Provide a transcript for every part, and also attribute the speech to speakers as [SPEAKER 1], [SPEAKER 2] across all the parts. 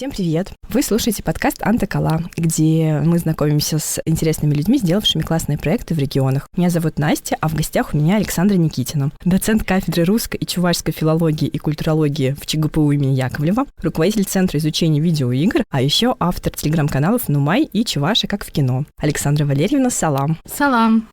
[SPEAKER 1] Всем привет! Вы слушаете подкаст «Антокола», где мы знакомимся с интересными людьми, сделавшими классные проекты в регионах. Меня зовут Настя, а в гостях у меня Александра Никитина, доцент кафедры русской и чувашской филологии и культурологии в ЧГПУ имени Яковлева, руководитель Центра изучения видеоигр, а еще автор телеграм-каналов «Нумай» и «Чуваша как в кино». Александра Валерьевна, салам!
[SPEAKER 2] Салам!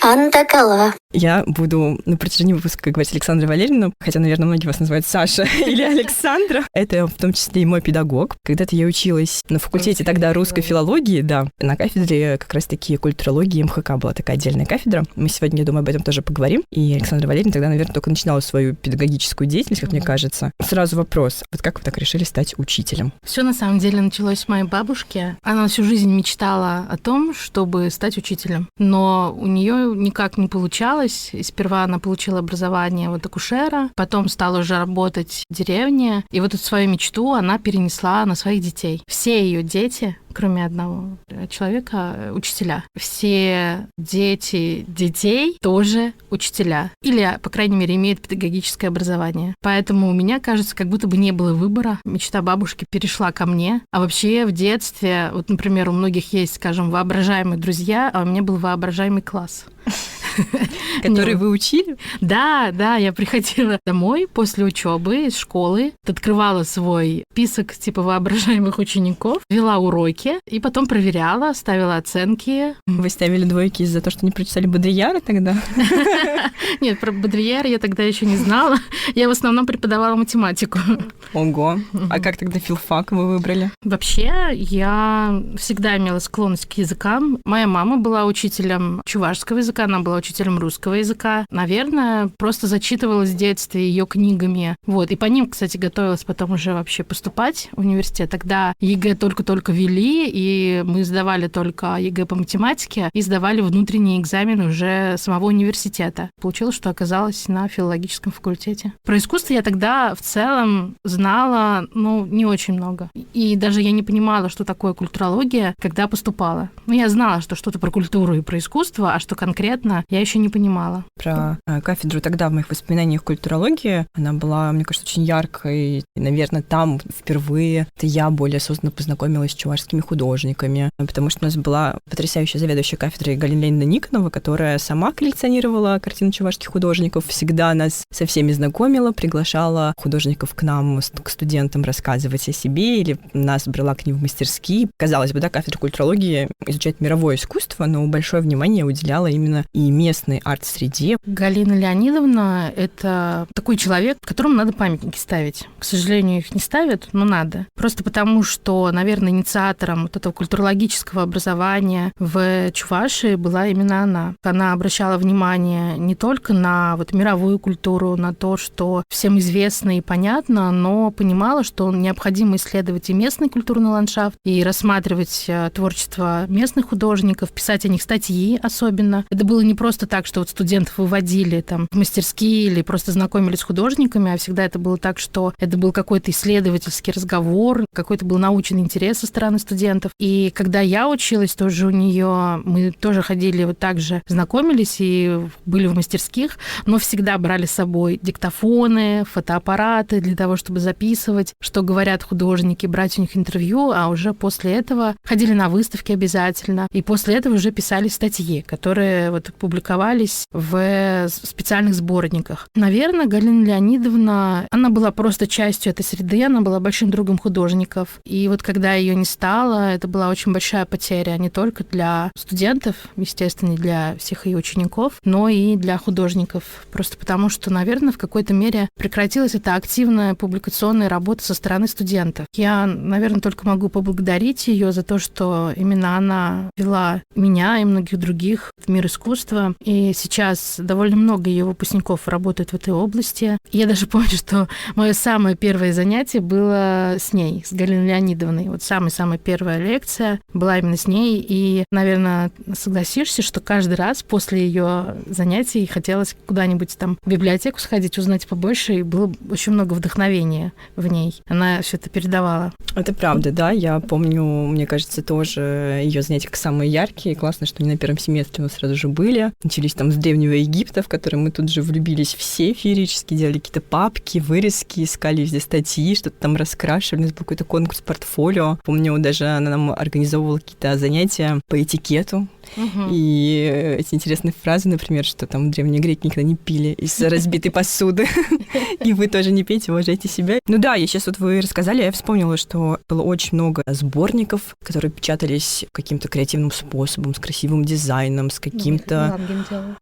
[SPEAKER 3] Антокола.
[SPEAKER 1] Я буду на протяжении выпуска говорить Александра Валерьевна, хотя, наверное, многие вас называют Саша или Александра. Это в том числе и мой педагог. Когда-то я училась на факультете тогда русской филологии, да, на кафедре как раз-таки культурологии МХК была такая отдельная кафедра. Мы сегодня, я думаю, об этом тоже поговорим. И Александра Валерьевна тогда, наверное, только начинала свою педагогическую деятельность, как мне кажется. Сразу вопрос. Вот как вы так решили стать учителем?
[SPEAKER 2] Все на самом деле началось с моей бабушки. Она всю жизнь мечтала о том, чтобы стать учителем. Но у нее никак не получалось. И сперва она получила образование вот акушера, потом стала уже работать в деревне. И вот эту свою мечту она перенесла на своих детей. Все ее дети, кроме одного человека, учителя. Все дети детей тоже учителя. Или, по крайней мере, имеют педагогическое образование. Поэтому у меня, кажется, как будто бы не было выбора. Мечта бабушки перешла ко мне. А вообще в детстве, вот, например, у многих есть, скажем, воображаемые друзья, а у меня был воображаемый класс.
[SPEAKER 1] Который вы учили?
[SPEAKER 2] Да, я приходила домой после учебы из школы, открывала свой список типа воображаемых учеников, вела уроки и потом проверяла, ставила оценки.
[SPEAKER 1] Вы ставили двойки из-за того, что не прочитали Бодрияра тогда?
[SPEAKER 2] Нет, про Бодрияра я тогда еще не знала. Я в основном преподавала математику.
[SPEAKER 1] Ого. А как тогда филфак вы выбрали?
[SPEAKER 2] Вообще, я всегда имела склонность к языкам. Моя мама была учителем чувашского языка, она была учителем русского языка. Наверное, просто зачитывалась в детстве ее книгами. Вот. И по ним, кстати, готовилась потом уже вообще поступать в университет. Тогда ЕГЭ только-только ввели, и мы сдавали только ЕГЭ по математике и сдавали внутренний экзамен уже самого университета. Получилось, что оказалась на филологическом факультете. Про искусство я тогда в целом знала, не очень много. И даже я не понимала, что такое культурология, когда поступала. Я знала, что что-то про культуру и про искусство, а что конкретно, я еще не понимала.
[SPEAKER 1] Про кафедру тогда в моих воспоминаниях культурологии, она была, мне кажется, очень яркой. И, наверное, там впервые я более осознанно познакомилась с чувашскими художниками, потому что у нас была потрясающая заведующая кафедрой Галина Леонидовна Никонова, которая сама коллекционировала картины чувашских художников, всегда нас со всеми знакомила, приглашала художников к нам, к студентам рассказывать о себе, или нас брала к ним в мастерские. Казалось бы, да, кафедра культурологии изучает мировое искусство, но большое внимание уделяла именно и местной арт-среде.
[SPEAKER 2] Галина Леонидовна — это такой человек, которому надо памятники ставить. К сожалению, их не ставят, но надо. Просто потому, что, наверное, инициатором вот этого культурологического образования в Чувашии была именно она. Она обращала внимание не только на вот мировую культуру, на то, что всем известно и понятно, но понимала, что необходимо исследовать и местный культурный ландшафт, и рассматривать творчество местных художников, писать о них статьи особенно. Это было не просто так, что вот студентов выводили там в мастерские или просто знакомились с художниками, а всегда это было так, что это был какой-то исследовательский разговор, какой-то был научный интерес со стороны студентов. И когда я училась тоже у нее, мы тоже ходили вот так же, знакомились и были в мастерских, но всегда брали с собой диктофоны, фотоаппараты для того, чтобы записывать, что говорят художники, брать у них интервью, а уже после этого ходили на выставки обязательно. И после этого уже писали статьи, которые вот публиковались в специальных сборниках. Наверное, Галина Леонидовна, она была просто частью этой среды, она была большим другом художников. И вот когда ее не стало, это была очень большая потеря не только для студентов, естественно, и для всех ее учеников, но и для художников. Просто потому, что, наверное, в какой-то мере прекратилась эта активная публикационная работа со стороны студентов. Я, наверное, только могу поблагодарить ее за то, что именно она вела меня и многих других в мир искусства. И сейчас довольно много ее выпускников работают в этой области. Я даже помню, что мое самое первое занятие было с ней, с Галиной Леонидовной. Вот самая-самая первая лекция была именно с ней. И, наверное, согласишься, что каждый раз после ее занятий хотелось куда-нибудь там в библиотеку сходить, узнать побольше, и было очень много вдохновения в ней. Она все это передавала.
[SPEAKER 1] Это правда, да. Я помню, мне кажется, тоже ее занятия как самые яркие. Классно, что они на первом семестре у нас сразу же были. начались там с Древнего Египта, в который мы тут же влюбились все феерически, делали какие-то папки, вырезки, искали везде статьи, что-то там раскрашивали, у нас был какой-то конкурс портфолио. Помню, даже она нам организовывала какие-то занятия по этикету. И эти интересные фразы, например, что там древние греки никогда не пили из разбитой посуды. И вы тоже не пейте, уважайте себя. Ну да, я сейчас вот вы рассказали, я вспомнила, что было очень много сборников, которые печатались каким-то креативным способом, с красивым дизайном, с каким-то...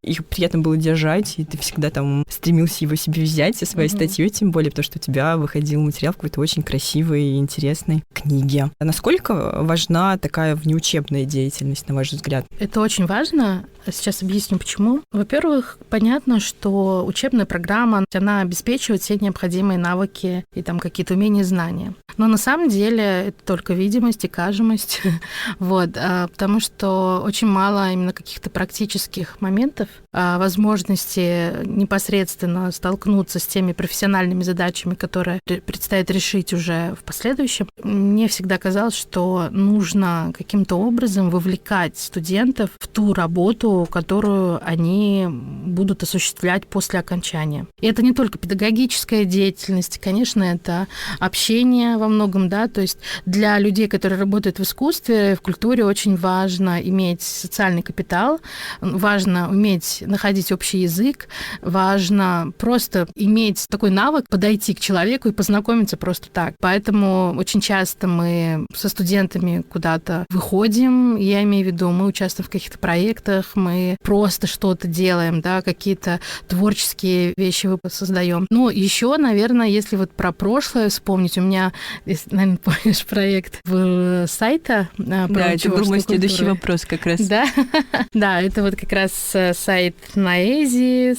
[SPEAKER 1] Их приятно было держать, и ты всегда там стремился его себе взять со своей статьей, тем более, потому что у тебя выходил материал в какой-то очень красивой и интересной книге. А насколько важна такая внеучебная деятельность, на ваш взгляд?
[SPEAKER 2] Это очень важно. Сейчас объясню, почему. Во-первых, понятно, что учебная программа, она обеспечивает все необходимые навыки и там какие-то умения и знания. Но на самом деле это только видимость и кажемость. Вот, потому что очень мало именно каких-то практических моментов, возможности непосредственно столкнуться с теми профессиональными задачами, которые предстоит решить уже в последующем. Мне всегда казалось, что нужно каким-то образом вовлекать студентов в ту работу, которую они будут осуществлять после окончания. И это не только педагогическая деятельность, конечно, это общение во многом, да, то есть для людей, которые работают в искусстве, в культуре, очень важно иметь социальный капитал, важно уметь находить общий язык, важно просто иметь такой навык подойти к человеку и познакомиться просто так. Поэтому очень часто мы со студентами куда-то выходим, я имею в виду, мы участвуем в каких-то проектах, мы просто что-то делаем, да, какие-то творческие вещи создаем. Ну, еще, наверное, если вот про прошлое вспомнить, у меня, если, наверное, помнишь, проект сайта про
[SPEAKER 1] да, это был мой следующий вопрос как раз.
[SPEAKER 2] Да, да, это вот как раз сайт naesis.com.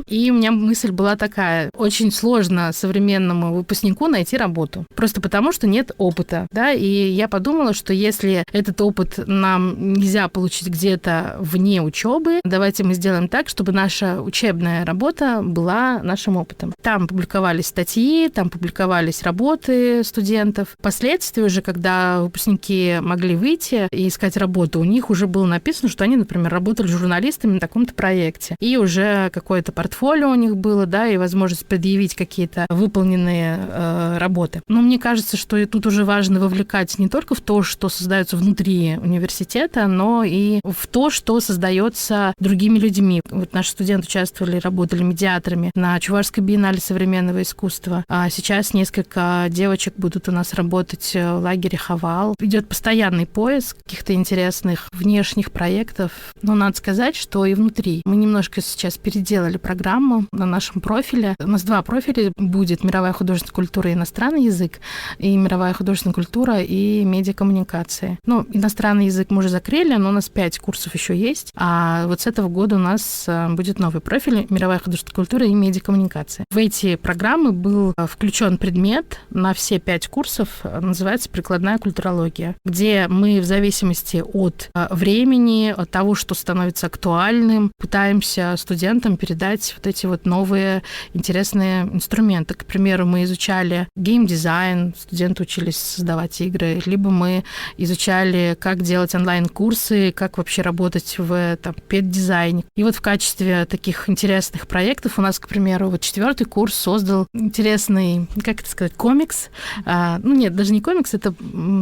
[SPEAKER 2] И у меня мысль была такая: очень сложно современному выпускнику найти работу, просто потому что нет опыта, да, и я подумала, что если этот опыт нам нельзя получить где-то вне учебы, давайте мы сделаем так, чтобы наша учебная работа была нашим опытом. Там публиковались статьи, там публиковались работы студентов. Впоследствии уже, когда выпускники могли выйти и искать работу, у них уже было написано, что они, например, работали журналистами на таком-то проекте. И уже какое-то портфолио у них было, да, и возможность предъявить какие-то выполненные работы. Но мне кажется, что тут уже важно вовлекать не только в то, что создается внутри университета, но и в то, что создается другими людьми. Вот наши студенты участвовали, работали медиаторами на Чувашской биеннале современного искусства. А сейчас несколько девочек будут у нас работать в лагере Хавал. Идет постоянный поиск каких-то интересных внешних проектов. Но надо сказать, что и внутри. Мы немножко сейчас переделали программу на нашем профиле. У нас 2 профиля будет: мировая художественная культура и иностранный язык, и мировая художественная культура и медиакоммуникации. Ну, иностранный язык мы уже закрыли, но у нас 5 курсов еще есть. А вот с этого года у нас будет новый профиль: мировая художественная культура и медиакоммуникация. В эти программы был включен предмет на все 5 курсов, называется «Прикладная культурология», где мы в зависимости от времени, от того, что становится актуальным, пытаемся студентам передать вот эти вот новые интересные инструменты. К примеру, мы изучали геймдизайн, студенты учились создавать игры, либо мы изучали, как делать онлайн-курсы, как вообще работать в педдизайне. И вот в качестве таких интересных проектов у нас, к примеру, вот 4-й курс создал интересный, как это сказать, комикс. Ну нет, даже не комикс, это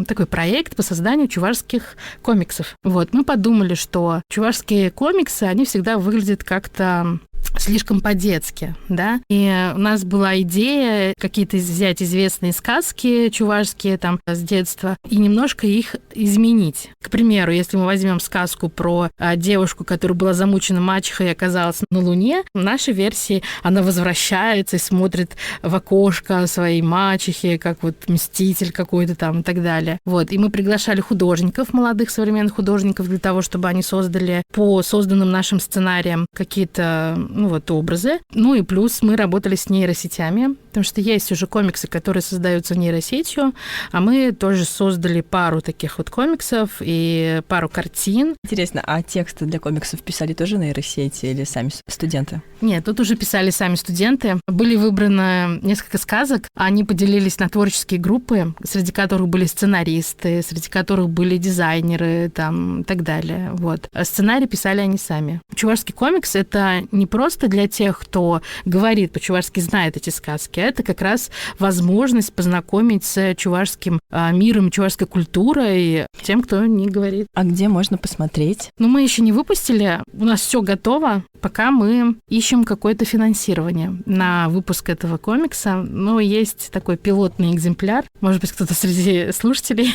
[SPEAKER 2] такой проект по созданию чувашских комиксов. Вот, мы подумали, что чувашские комиксы, они всегда выглядят как-то слишком по-детски, да. И у нас была идея какие-то взять известные сказки чувашские там с детства и немножко их изменить. К примеру, если мы возьмем сказку про девушку, которая была замучена мачехой и оказалась на Луне, в нашей версии она возвращается и смотрит в окошко своей мачехи, как вот мститель какой-то там и так далее. Вот. И мы приглашали художников, молодых современных художников, для того, чтобы они создали по созданным нашим сценариям какие-то образы. Ну и плюс мы работали с нейросетями, потому что есть уже комиксы, которые создаются нейросетью, а мы тоже создали пару таких вот комиксов и пару картин.
[SPEAKER 1] Интересно, а тексты для комиксов писали тоже нейросети или сами студенты?
[SPEAKER 2] Нет, тут уже писали сами студенты. Были выбраны несколько сказок, они поделились на творческие группы, среди которых были сценаристы, среди которых были дизайнеры там, и так далее. Вот. А сценарий писали они сами. Чувашский комикс — это не просто для тех, кто говорит по-чувашски, знает эти сказки, а это как раз возможность познакомить с чувашским миром, чувашской культурой тем, кто не говорит.
[SPEAKER 1] А где можно посмотреть?
[SPEAKER 2] Но мы еще не выпустили, у нас все готово, пока мы ищем какое-то финансирование на выпуск этого комикса. Но есть такой пилотный экземпляр. Может быть, кто-то среди слушателей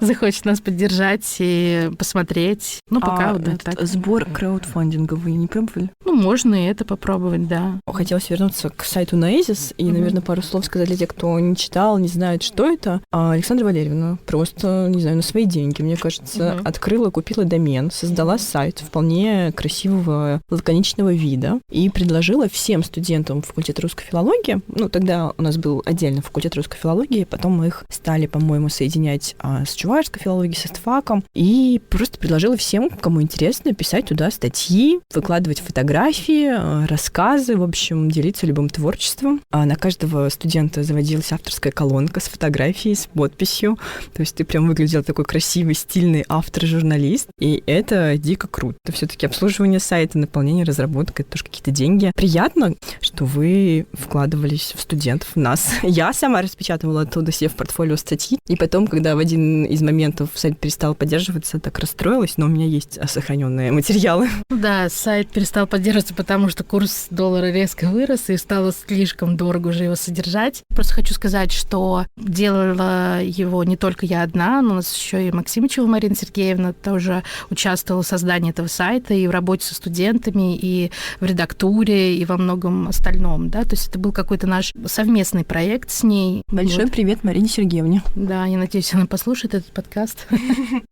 [SPEAKER 2] захочет нас поддержать и посмотреть. Ну, пока вот так.
[SPEAKER 1] Сбор краудфандинга вы не пробовали?
[SPEAKER 2] Ну, можно и это попробовать, да.
[SPEAKER 1] Хотелось вернуться к сайту Noesis и, наверное, пару слов сказать для тех, кто не читал, не знает, что это. Александра Валерьевна просто, не знаю, на свои деньги, мне кажется, открыла, купила домен, создала сайт вполне красивого, лаконичного вида и предложила всем студентам факультета русской филологии, тогда у нас был отдельно факультет русской филологии, потом мы их стали, по-моему, соединять с чувашской филологией, с ИСТФАКом, и просто предложила всем, кому интересно, писать туда статьи, выкладывать фотографии, рассказы, в общем, делиться любым творчеством. А на каждого студента заводилась авторская колонка с фотографией, с подписью, то есть ты прям выглядел такой красивый, стильный автор-журналист, и это дико круто. Все-таки обслуживание сайта, наполнение, разработка, это тоже какие-то деньги. Приятно, что вы вкладывались в студентов, в нас. Я сама распечатывала оттуда себе в портфолио статьи, и потом, когда в один из моментов сайт перестал поддерживаться, так расстроилась, но у меня есть сохраненные материалы.
[SPEAKER 2] Да, сайт перестал поддерживаться, потому что курс доллара резко вырос, и стало слишком дорого уже его содержать. Просто хочу сказать, что делала его не только я одна, но у нас еще и Максимычева Марина Сергеевна тоже участвовала в создании этого сайта и в работе со студентами, и в редактуре, и во многом остальном, да, то есть это был какой-то наш совместный проект с ней.
[SPEAKER 1] Большой привет Марине Сергеевне.
[SPEAKER 2] Да, я надеюсь, она послушает этот подкаст.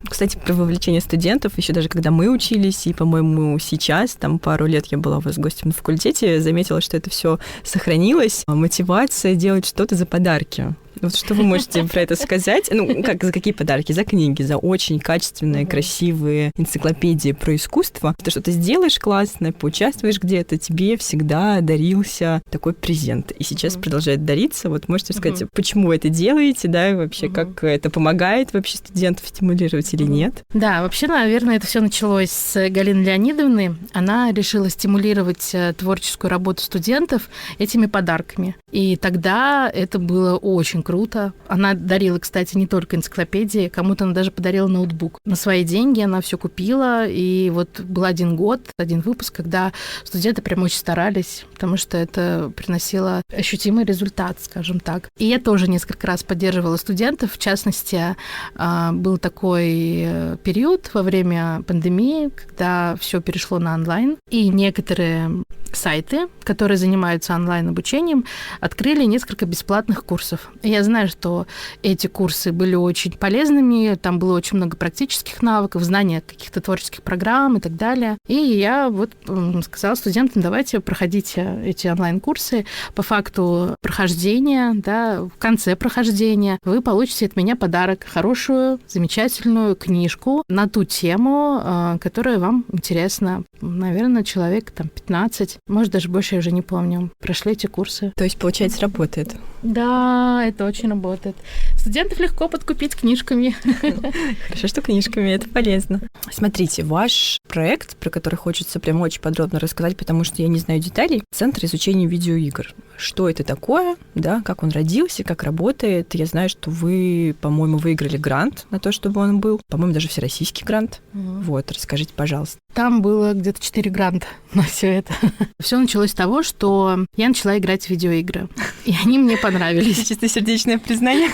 [SPEAKER 1] Кстати, про вовлечение студентов, еще даже когда мы учились, и, по-моему, сейчас, там пару лет я была у вас гостем на факультете, заметила, что это все сохранилось. Мотивация делать что-то за подарки. Вот что вы можете про это сказать? Как, за какие подарки? За книги, за очень качественные, красивые энциклопедии про искусство. Ты что-то сделаешь классное, поучаствуешь где-то, тебе всегда дарился такой презент. И сейчас продолжает дариться. Вот можете сказать, почему вы это делаете, да, и вообще, как это помогает вообще студентов стимулировать или нет?
[SPEAKER 2] Да, вообще, наверное, это все началось с Галины Леонидовны. Она решила стимулировать творческую работу студентов этими подарками. И тогда это было очень круто. Она дарила, кстати, не только энциклопедии, кому-то она даже подарила ноутбук. На свои деньги она все купила, и вот был один год, один выпуск, когда студенты прям очень старались, потому что это приносило ощутимый результат, скажем так. И я тоже несколько раз поддерживала студентов, в частности, был такой период во время пандемии, когда все перешло на онлайн, и некоторые сайты, которые занимаются онлайн-обучением, открыли несколько бесплатных курсов. Я знаю, что эти курсы были очень полезными, там было очень много практических навыков, знания каких-то творческих программ и так далее. И я вот сказала студентам, давайте проходите эти онлайн-курсы. По факту прохождения, да, в конце прохождения вы получите от меня подарок, хорошую, замечательную книжку на ту тему, которая вам интересна. Наверное, человек 15, может, даже больше, я уже не помню. Прошли эти курсы.
[SPEAKER 1] То есть, получается, работает?
[SPEAKER 2] Да, это очень работает. Студентов легко подкупить книжками.
[SPEAKER 1] Хорошо, что книжками, это полезно. Смотрите, ваш проект, про который хочется прям очень подробно рассказать, потому что я не знаю деталей, Центр изучения видеоигр. Что это такое, да, как он родился, как работает. Я знаю, что вы, по-моему, выиграли грант на то, чтобы он был. По-моему, даже всероссийский грант. Вот, расскажите, пожалуйста.
[SPEAKER 2] Там было где-то 4 гранта на все это. Все началось с того, что я начала играть в видеоигры. И они мне понравились.
[SPEAKER 1] Чистосердечное признание.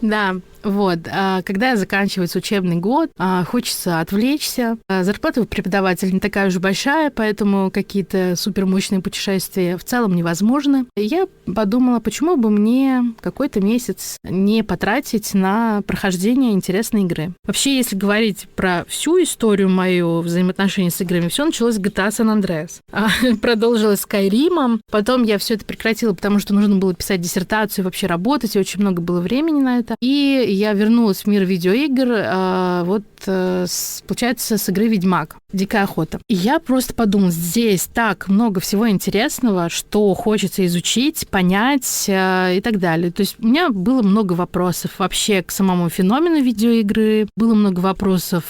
[SPEAKER 2] Да. Вот. Когда заканчивается учебный год, хочется отвлечься. Зарплата у преподавателя не такая уж большая, поэтому какие-то супермощные путешествия в целом невозможны. И я подумала, почему бы мне какой-то месяц не потратить на прохождение интересной игры. Вообще, если говорить про всю историю мою, свое взаимоотношение с играми, все началось с GTA San Andreas. Продолжилось Skyrim. Потом я все это прекратила, потому что нужно было писать диссертацию, вообще работать, и очень много было времени на это. И я вернулась в мир видеоигр, получается, с игры «Ведьмак. Дикая охота». И я просто подумала, здесь так много всего интересного, что хочется изучить, понять и так далее. То есть у меня было много вопросов вообще к самому феномену видеоигры, было много вопросов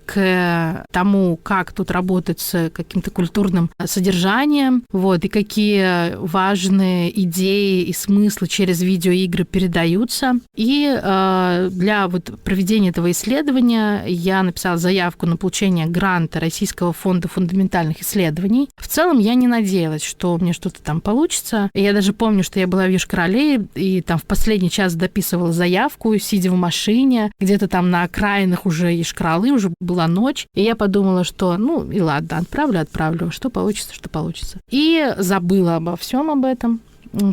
[SPEAKER 2] к тому, как тут работать с каким-то культурным содержанием, и какие важные идеи и смыслы через видеоигры передаются. И для проведения этого исследования я написала заявку на получение гранта Российского фонда фундаментальных исследований. В целом я не надеялась, что у меня что-то там получится. И я даже помню, что я была в Йошкар-Оле и там в последний час дописывала заявку, сидя в машине, где-то там на окраинах уже Йошкар-Олы, уже была ночь. И я подумала, что и ладно, отправлю, что получится. И забыла обо всем об этом.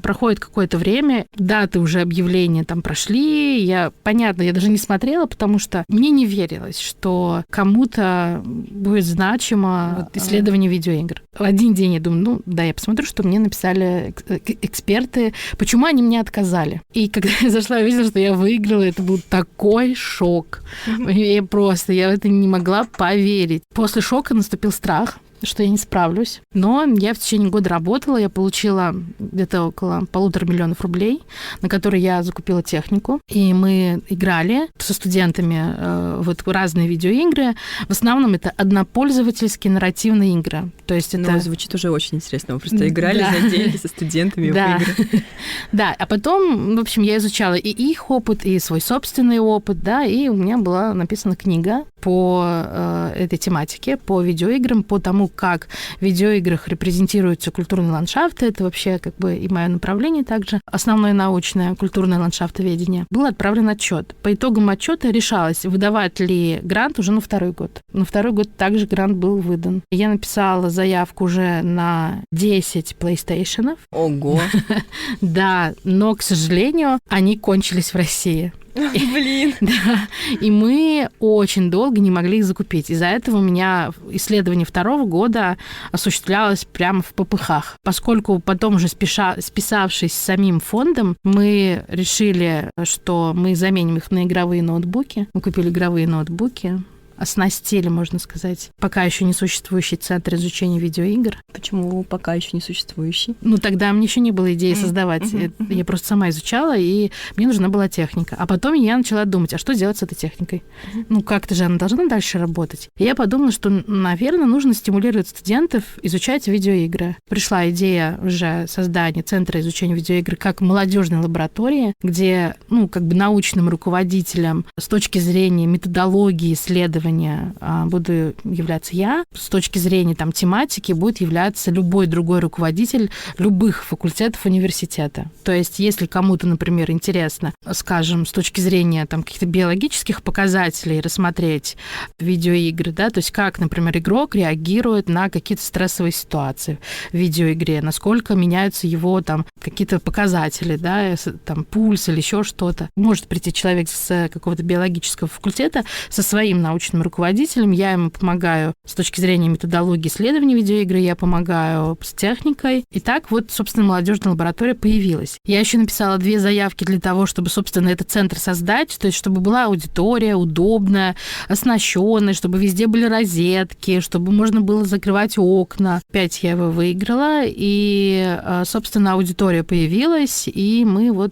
[SPEAKER 2] Проходит какое-то время, даты уже объявления там прошли, понятно, я даже не смотрела, потому что мне не верилось, что кому-то будет значимо исследование видеоигр. В один день я думаю, я посмотрю, что мне написали эксперты, почему они мне отказали. И когда я зашла, я увидела, что я выиграла, это был такой шок. Я в это не могла поверить. После шока наступил страх, что я не справлюсь. Но я в течение года работала, я получила где-то около 1,5 миллиона рублей, на которые я закупила технику. И мы играли со студентами в разные видеоигры. В основном это однопользовательские нарративные игры. То есть это...
[SPEAKER 1] звучит уже очень интересно. Вы просто играли за деньги со студентами в игры.
[SPEAKER 2] Да, а потом, в общем, я изучала и их опыт, и свой собственный опыт, и у меня была написана книга по этой тематике, по видеоиграм, по тому, как в видеоиграх репрезентируются культурные ландшафты. Это вообще и мое направление также. Основное научное культурное ландшафтоведение. Был отправлен отчет. По итогам отчета решалось, выдавать ли грант уже на второй год. На второй год также грант был выдан. Я написала заявку уже на 10 PlayStation.
[SPEAKER 1] Ого!
[SPEAKER 2] Да, но, к сожалению, они кончились в России.
[SPEAKER 1] Блин.
[SPEAKER 2] Да. И мы очень долго не могли их закупить. Из-за этого у меня исследование 2-го года осуществлялось прямо в попыхах. Поскольку потом уже списавшись с самим фондом, мы решили, что мы заменим их на игровые ноутбуки. Мы купили игровые ноутбуки, оснастили, можно сказать, пока еще не существующий центр изучения видеоигр.
[SPEAKER 1] Почему пока еще не существующий?
[SPEAKER 2] Тогда мне еще не было идеи создавать. Я просто сама изучала, и мне нужна была техника. А потом я начала думать, а что делать с этой техникой? Как-то же она должна дальше работать. И я подумала, что, наверное, нужно стимулировать студентов изучать видеоигры. Пришла идея уже создания центра изучения видеоигр как молодежной лаборатории, где, научным руководителем с точки зрения методологии исследования буду являться я. С точки зрения тематики будет являться любой другой руководитель любых факультетов университета. То есть, если кому-то, например, интересно, скажем, с точки зрения каких-то биологических показателей рассмотреть видеоигры, то есть как, например, игрок реагирует на какие-то стрессовые ситуации в видеоигре, насколько меняются его какие-то показатели, пульс или еще что-то. Может прийти человек с какого-то биологического факультета со своим научным руководителем, я ему помогаю с точки зрения методологии исследования видеоигры, я помогаю с техникой. И так собственно, молодежная лаборатория появилась. Я еще написала 2 заявки для того, чтобы, собственно, этот центр создать, то есть чтобы была аудитория удобная, оснащенная, чтобы везде были розетки, чтобы можно было закрывать окна. 5 я его выиграла, и, собственно, аудитория появилась, и мы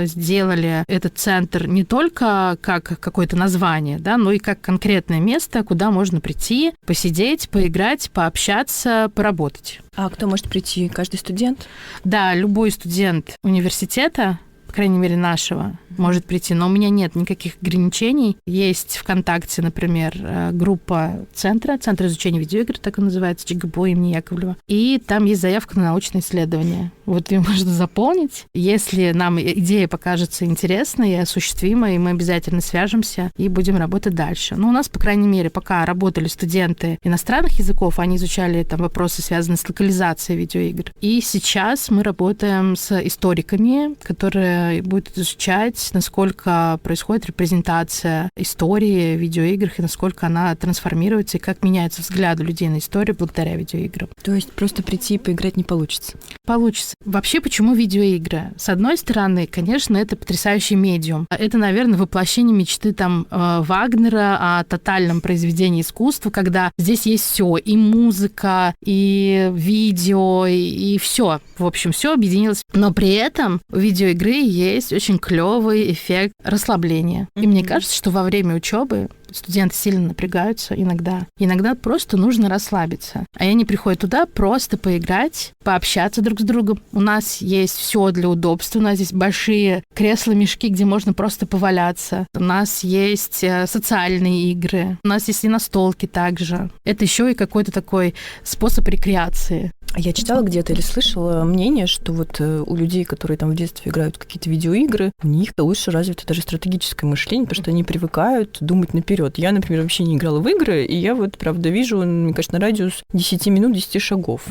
[SPEAKER 2] сделали этот центр не только как какое-то название, но и как конкретное место, куда можно прийти, посидеть, поиграть, пообщаться, поработать.
[SPEAKER 1] А кто может прийти? Каждый студент?
[SPEAKER 2] Да, любой студент университета, по крайней мере, нашего, может прийти, но у меня нет никаких ограничений. Есть ВКонтакте, например, группа Центр изучения видеоигр, так и называется, ЧГБО имени Яковлева. И там есть заявка на научное исследование. Ее можно заполнить. Если нам идея покажется интересной и осуществимой, мы обязательно свяжемся и будем работать дальше. У нас, по крайней мере, пока работали студенты иностранных языков, они изучали вопросы, связанные с локализацией видеоигр. И сейчас мы работаем с историками, которые будет изучать, насколько происходит репрезентация истории в видеоиграх и насколько она трансформируется и как меняются взгляды людей на историю благодаря видеоиграм.
[SPEAKER 1] То есть просто прийти и поиграть не получится?
[SPEAKER 2] Получится. Вообще, почему видеоигры? С одной стороны, конечно, это потрясающий медиум. Это, наверное, воплощение мечты там Вагнера о тотальном произведении искусства, когда здесь есть все, и музыка, и видео, и все. В общем, все объединилось. Но при этом у видеоигры есть очень клевый эффект расслабления. И мне кажется, что во время учебы студенты сильно напрягаются иногда. Иногда просто нужно расслабиться. А они приходят туда просто поиграть, пообщаться друг с другом. У нас есть все для удобства. У нас здесь большие кресла-мешки, где можно просто поваляться. У нас есть социальные игры. У нас есть и настолки также. Это еще и какой-то такой способ рекреации.
[SPEAKER 1] Я читала где-то или слышала мнение, что вот у людей, которые там в детстве играют в какие-то видеоигры, у них лучше развито даже стратегическое мышление, потому что они привыкают думать наперед. Я, например, вообще не играла в игры, и я вот, правда, вижу, мне кажется, на радиус 10 минут, 10 шагов.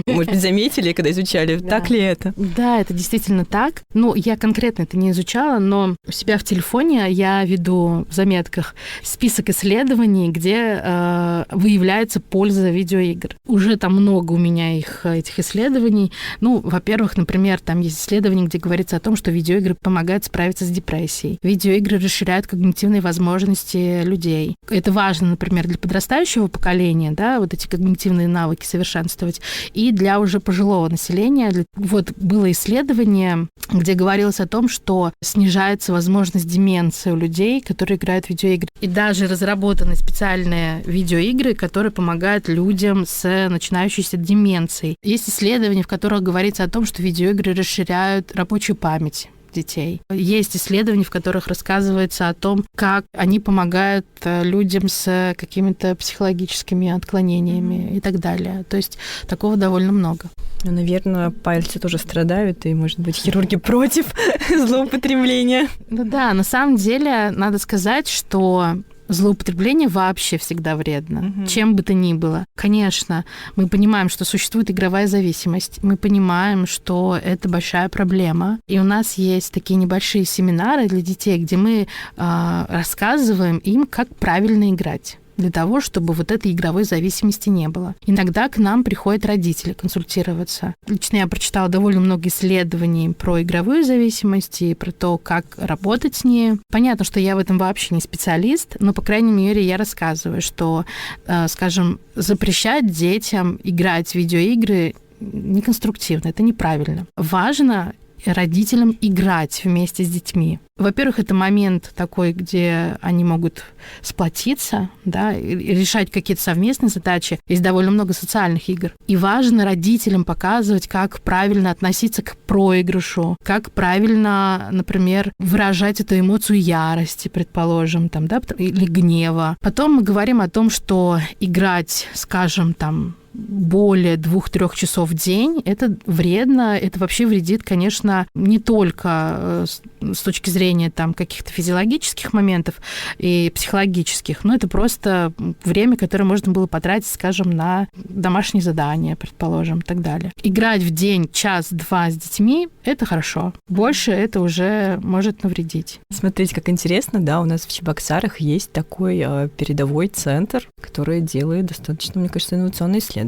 [SPEAKER 1] Может быть, заметили, когда изучали, так ли это?
[SPEAKER 2] Да, это действительно так. Ну, я конкретно это не изучала, но у себя в телефоне я веду в заметках список исследований, где выявляется польза видеоигр. Уже там много у меня этих исследований. Ну, во-первых, например, там есть исследование, где говорится о том, что видеоигры помогают справиться с депрессией. Видеоигры расширяют когнитивные возможности людей. Это важно, например, для подрастающего поколения, да, вот эти когнитивные навыки совершенствовать, и для уже пожилого населения. Вот было исследование, где говорилось о том, что снижается возможность деменции у людей, которые играют в видеоигры. И даже разработаны специальные видеоигры, которые помогают людям с начинающейся деменцией. Есть исследования, в которых говорится о том, что видеоигры расширяют рабочую память детей. Есть исследования, в которых рассказывается о том, как они помогают людям с какими-то психологическими отклонениями и так далее. То есть такого довольно много.
[SPEAKER 1] Ну, наверное, пальцы тоже страдают, и, может быть, хирурги против злоупотребления.
[SPEAKER 2] Ну да, на самом деле, надо сказать, что злоупотребление вообще всегда вредно, чем бы то ни было. Конечно, мы понимаем, что существует игровая зависимость, мы понимаем, что это большая проблема, и у нас есть такие небольшие семинары для детей, где мы рассказываем им, как правильно играть, для того, чтобы вот этой игровой зависимости не было. Иногда к нам приходят родители консультироваться. Лично я прочитала довольно много исследований про игровую зависимость и про то, как работать с ней. Понятно, что я в этом вообще не специалист, но, по крайней мере, я рассказываю, что, скажем, запрещать детям играть в видеоигры неконструктивно, это неправильно. Важно родителям играть вместе с детьми. Во-первых, это момент такой, где они могут сплотиться, да, и решать какие-то совместные задачи. Есть довольно много социальных игр. И важно родителям показывать, как правильно относиться к проигрышу, как правильно, например, выражать эту эмоцию ярости, предположим, там, да, или гнева. Потом мы говорим о том, что играть, скажем, там, более 2-3 часов в день, это вредно, это вообще вредит, конечно, не только с точки зрения там каких-то физиологических моментов и психологических, но это просто время, которое можно было потратить, скажем, на домашние задания, предположим, и так далее. Играть в день час-два с детьми — это хорошо. Больше это уже может навредить.
[SPEAKER 1] Смотрите, как интересно, да, у нас в Чебоксарах есть такой передовой центр, который делает достаточно, мне кажется, инновационные исследования.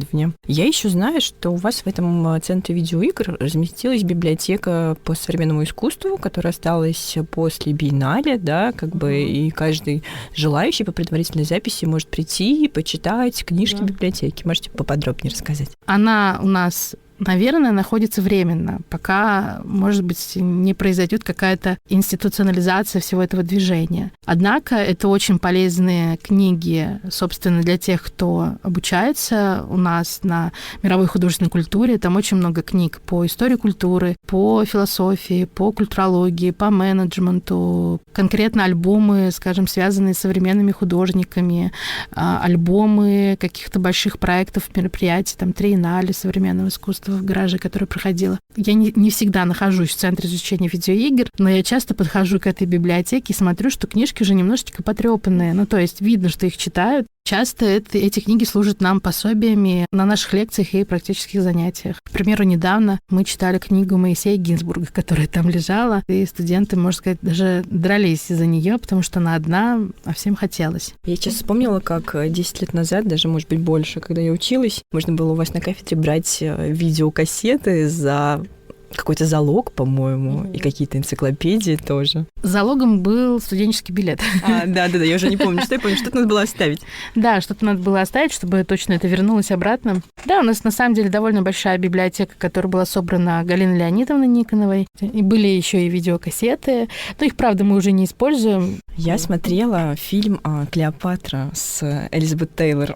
[SPEAKER 1] Я еще знаю, что у вас в этом центре видеоигр разместилась библиотека по современному искусству, которая осталась после биеннале, да, как бы, и каждый желающий по предварительной записи может прийти и почитать книжки библиотеки. Можете поподробнее рассказать?
[SPEAKER 2] Она у нас, наверное, находится временно, пока, может быть, не произойдет какая-то институционализация всего этого движения. Однако это очень полезные книги, собственно, для тех, кто обучается у нас на мировой художественной культуре. Там очень много книг по истории культуры, по философии, по культурологии, по менеджменту. Конкретно альбомы, скажем, связанные с современными художниками, альбомы каких-то больших проектов, мероприятий, там, триеннале современного искусства в гараже, которая проходила. Я не всегда нахожусь в центре изучения видеоигр, но я часто подхожу к этой библиотеке и смотрю, что книжки уже немножечко потрёпанные. Ну, то есть видно, что их читают. Часто эти книги служат нам пособиями на наших лекциях и практических занятиях. К примеру, недавно мы читали книгу Моисея Гинзбурга, которая там лежала, и студенты, можно сказать, даже дрались из-за нее, потому что она одна, а всем хотелось.
[SPEAKER 1] Я сейчас вспомнила, как 10 лет назад, даже, может быть, больше, когда я училась, можно было у вас на кафедре брать видеокассеты за какой-то залог, по-моему, и какие-то энциклопедии тоже.
[SPEAKER 2] Залогом был студенческий билет.
[SPEAKER 1] Да, я уже не помню, что я помню, что-то надо было оставить.
[SPEAKER 2] Да, что-то надо было оставить, чтобы точно это вернулось обратно. Да, у нас на самом деле довольно большая библиотека, которая была собрана Галиной Леонидовной Никоновой. И были еще и видеокассеты. Но их, правда, мы уже не используем.
[SPEAKER 1] Я смотрела фильм «Клеопатра» с Элизабет Тейлор.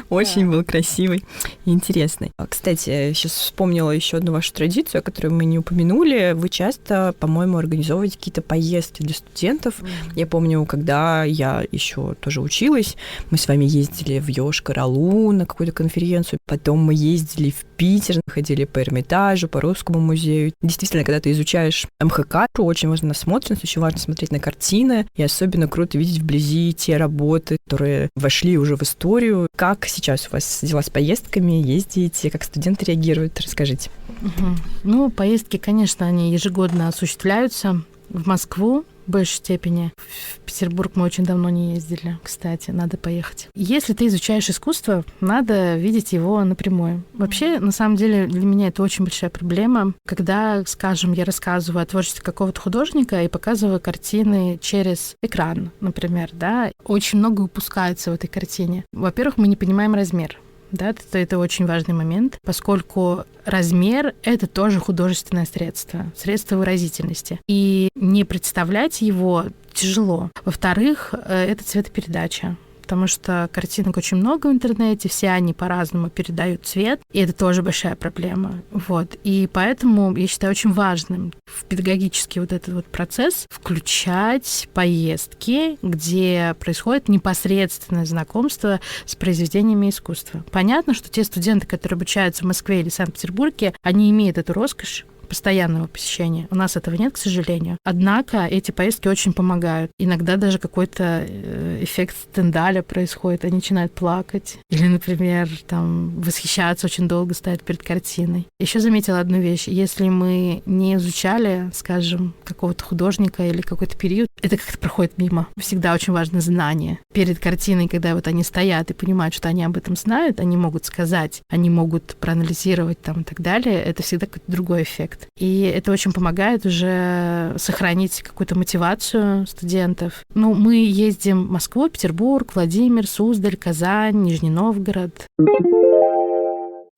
[SPEAKER 1] Очень был красивый и интересный. Кстати, я сейчас вспомнила еще одну вашу традицию, о которой мы не упомянули. Вы часто, по-моему, организовываете какие-то поездки для студентов. Я помню, когда я еще тоже училась, мы с вами ездили в Йошкар-Олу на какую-то конференцию, потом мы ездили в Питер, ходили по Эрмитажу, по Русскому музею. Действительно, когда ты изучаешь МХК, очень важна насмотренность, очень важно смотреть на картины, и особенно круто видеть вблизи те работы, которые вошли уже в историю. Как сейчас у вас дела с поездками, ездите, как студенты реагируют? Расскажите.
[SPEAKER 2] Ну, поездки, конечно, они ежегодно осуществляются в Москву в большей степени. В Петербург мы очень давно не ездили, кстати, надо поехать. Если ты изучаешь искусство, надо видеть его напрямую. Вообще, на самом деле, для меня это очень большая проблема, когда, скажем, я рассказываю о творчестве какого-то художника и показываю картины через экран, например, да, очень много упускается в этой картине. Во-первых, мы не понимаем размер. Да, это очень важный момент, поскольку размер — это тоже художественное средство выразительности. И не представлять его тяжело. Во-вторых, это цветопередача. Потому что картинок очень много в интернете, все они по-разному передают цвет, и это тоже большая проблема. Вот. И поэтому я считаю очень важным в педагогический вот этот вот процесс включать поездки, где происходит непосредственное знакомство с произведениями искусства. Понятно, что те студенты, которые обучаются в Москве или Санкт-Петербурге, они имеют эту роскошь постоянного посещения. У нас этого нет, к сожалению. Однако эти поездки очень помогают. Иногда даже какой-то эффект Стендаля происходит. Они начинают плакать. Или, например, там, восхищаться очень долго, стоят перед картиной. Еще заметила одну вещь. Если мы не изучали, скажем, какого-то художника или какой-то период, это как-то проходит мимо. Всегда очень важно знание. Перед картиной, когда вот они стоят и понимают, что они об этом знают, они могут сказать, они могут проанализировать там и так далее, это всегда какой-то другой эффект. И это очень помогает уже сохранить какую-то мотивацию студентов. Ну, мы ездим в Москву, Петербург, Владимир, Суздаль, Казань, Нижний Новгород.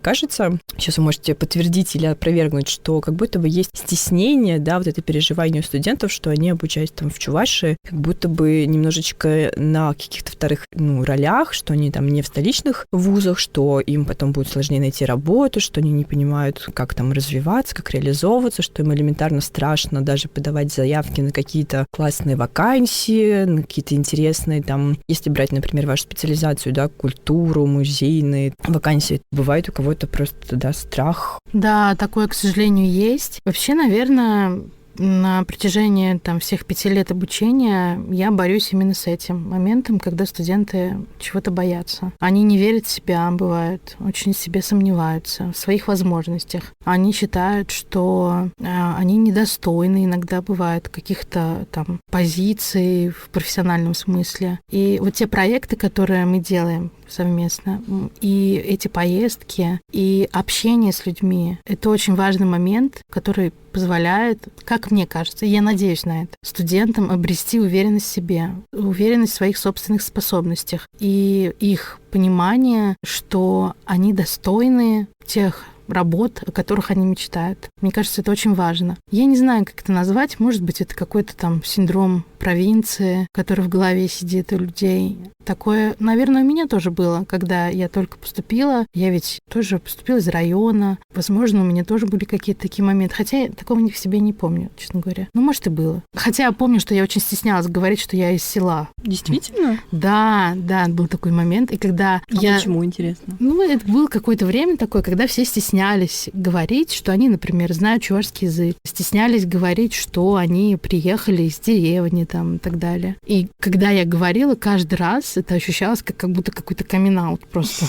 [SPEAKER 1] Кажется, сейчас вы можете подтвердить или опровергнуть, что как будто бы есть стеснение, да, вот это переживание у студентов, что они, обучаясь там в Чувашии, как будто бы немножечко на каких-то вторых ролях, что они там не в столичных вузах, что им потом будет сложнее найти работу, что они не понимают, как там развиваться, как реализовываться, что им элементарно страшно даже подавать заявки на какие-то классные вакансии, на какие-то интересные там, если брать, например, вашу специализацию, да, культуру, музейные вакансии, бывает у кого-то просто, да, страх.
[SPEAKER 2] Да, такое, к сожалению, есть. Вообще, наверное, на протяжении там всех 5 лет обучения я борюсь именно с этим моментом, когда студенты чего-то боятся. Они не верят в себя, бывает, очень в себе сомневаются, в своих возможностях. Они считают, что они недостойны, иногда бывают каких-то там позиций в профессиональном смысле. И вот те проекты, которые мы делаем совместно, и эти поездки, и общение с людьми, это очень важный момент, который позволяет, как мне кажется, и я надеюсь на это, студентам обрести уверенность в себе, уверенность в своих собственных способностях и их понимание, что они достойны тех работ, о которых они мечтают. Мне кажется, это очень важно. Я не знаю, как это назвать. Может быть, это какой-то там синдром провинции, который в голове сидит у людей. Такое, наверное, у меня тоже было, когда я только поступила. Я ведь тоже поступила из района. Возможно, у меня тоже были какие-то такие моменты. Хотя я такого в себе не помню, честно говоря. Ну, может, и было. Хотя я помню, что я очень стеснялась говорить, что я из села.
[SPEAKER 1] Действительно?
[SPEAKER 2] Да, был такой момент. И когда
[SPEAKER 1] почему, интересно?
[SPEAKER 2] Ну, это было какое-то время такое, когда все стеснялись говорить, что они, например, знают чувашский язык. Стеснялись говорить, что они приехали из деревни там и так далее. И когда я говорила, каждый раз раз это ощущалось как будто какой-то камин-аут просто.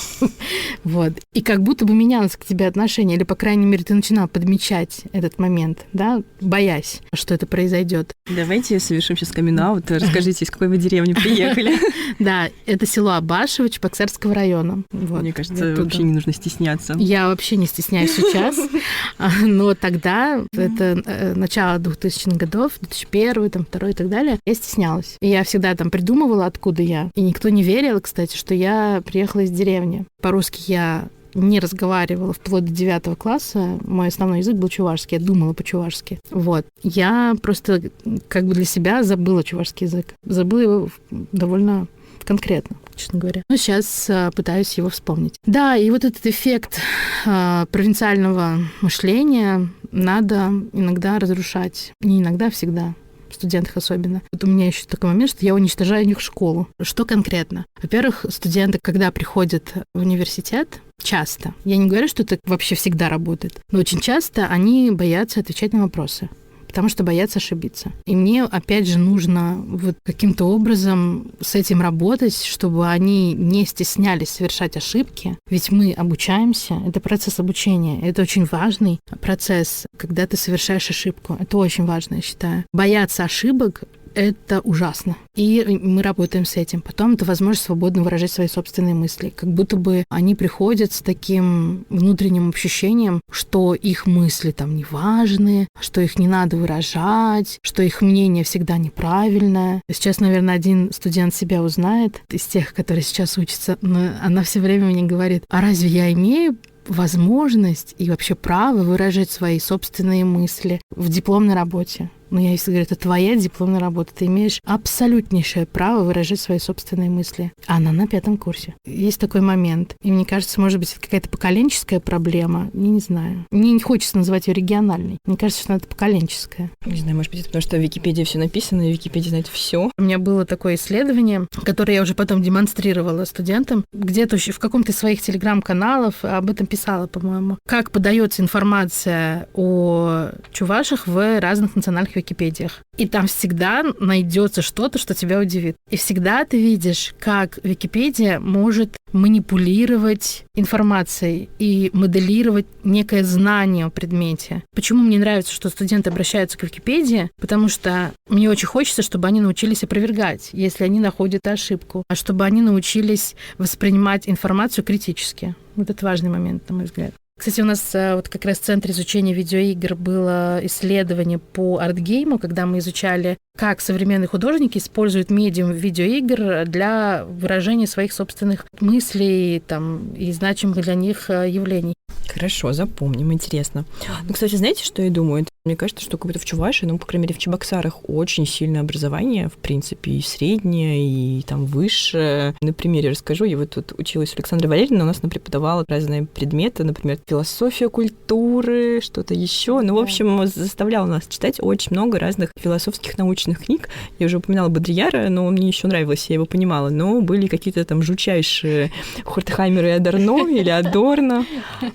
[SPEAKER 2] Вот. И как будто бы менялось к тебе отношение, или, по крайней мере, ты начинала подмечать этот момент, да, боясь, что это произойдет.
[SPEAKER 1] Давайте совершим сейчас камин-аут. Расскажите, из какой вы деревни приехали.
[SPEAKER 2] Да, это село Абашево Чебоксарского района.
[SPEAKER 1] Мне кажется, вообще не нужно стесняться.
[SPEAKER 2] Я вообще не стесняюсь сейчас, но тогда, это начало 2000-х годов, 2001, там, 2002 и так далее, я стеснялась. И я всегда там придумывала, откуда я. И никто не верил, кстати, что я приехала из деревни. По-русски я не разговаривала вплоть до 9 класса. Мой основной язык был чувашский. Я думала по-чувашски. Вот. Я просто как бы для себя забыла чувашский язык. Забыла его довольно конкретно, честно говоря. Но сейчас пытаюсь его вспомнить. Да, и вот этот эффект провинциального мышления надо иногда разрушать. Не иногда, а всегда. В студентах особенно. Вот у меня еще такой момент, что я уничтожаю у них школу. Что конкретно? Во-первых, студенты, когда приходят в университет, часто, я не говорю, что это вообще всегда работает, но очень часто они боятся отвечать на вопросы, потому что боятся ошибиться. И мне, опять же, нужно вот каким-то образом с этим работать, чтобы они не стеснялись совершать ошибки. Ведь мы обучаемся, это процесс обучения, это очень важный процесс, когда ты совершаешь ошибку. Это очень важно, я считаю. Бояться ошибок — это ужасно. И мы работаем с этим. Потом это возможность свободно выражать свои собственные мысли. Как будто бы они приходят с таким внутренним ощущением, что их мысли там не важны, что их не надо выражать, что их мнение всегда неправильное. Сейчас, наверное, один студент себя узнает из тех, которые сейчас учатся, но она все время мне говорит: а разве я имею возможность и вообще право выражать свои собственные мысли в дипломной работе? Но я всегда говорю, это твоя дипломная работа, ты имеешь абсолютнейшее право выражать свои собственные мысли. А она на 5 курсе. Есть такой момент. И мне кажется, может быть, это какая-то поколенческая проблема. Я не знаю. Мне не хочется называть ее региональной. Мне кажется, что это поколенческая.
[SPEAKER 1] Не знаю, может быть, это потому что в Википедии все написано, и в Википедии знает все.
[SPEAKER 2] У меня было такое исследование, которое я уже потом демонстрировала студентам. Где-то в каком-то из своих телеграм-каналов об этом писала, по-моему. Как подается информация о чувашах в разных национальных Википедиях. И там всегда найдется что-то, что тебя удивит. И всегда ты видишь, как Википедия может манипулировать информацией и моделировать некое знание о предмете. Почему мне нравится, что студенты обращаются к Википедии? Потому что мне очень хочется, чтобы они научились опровергать, если они находят ошибку, а чтобы они научились воспринимать информацию критически. Вот это важный момент, на мой взгляд. Кстати, у нас вот как раз в Центре изучения видеоигр было исследование по артгейму, когда мы изучали, как современные художники используют медиум видеоигр для выражения своих собственных мыслей там, и значимых для них явлений.
[SPEAKER 1] Хорошо, запомним, интересно. Ну, кстати, знаете, что я думаю? Мне кажется, что как будто в Чувашии, ну, по крайней мере, в Чебоксарах очень сильное образование, в принципе, и среднее, и там выше. На примере расскажу. Я вот тут училась у Александры Валерьевны, у нас она преподавала разные предметы, например, философия культуры, что-то еще. Ну, в общем, заставляла нас читать очень много разных философских научных книг. Я уже упоминала Бодрияра, но он мне еще нравился, я его понимала. Но были какие-то там жутчайшие Хортхаймер и Адорно или Адорно,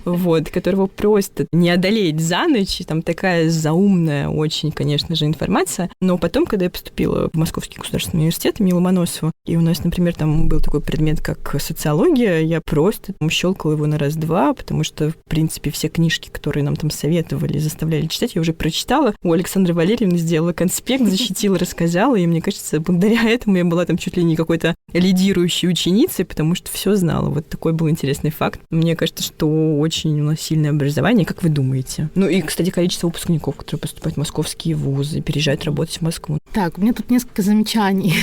[SPEAKER 1] вот, которого просто не одолеть за ночь. И там такая заумная очень, конечно же, информация. Но потом, когда я поступила в Московский государственный университет имени Ломоносова, и у нас, например, там был такой предмет, как социология, я просто щелкала его на раз-два, потому что, в принципе, все книжки, которые нам там советовали, заставляли читать, я уже прочитала. У Александры Валерьевны сделала конспект, защитила, рассказала, и мне кажется, благодаря этому я была там чуть ли не какой-то лидирующей ученицей, потому что все знала. Вот такой был интересный факт. Мне кажется, что очень у нас сильное образование. Как вы думаете? Ну и, кстати, количество выпускников, которые поступают в московские вузы, переезжают работать в Москву.
[SPEAKER 2] Так, у меня тут несколько замечаний.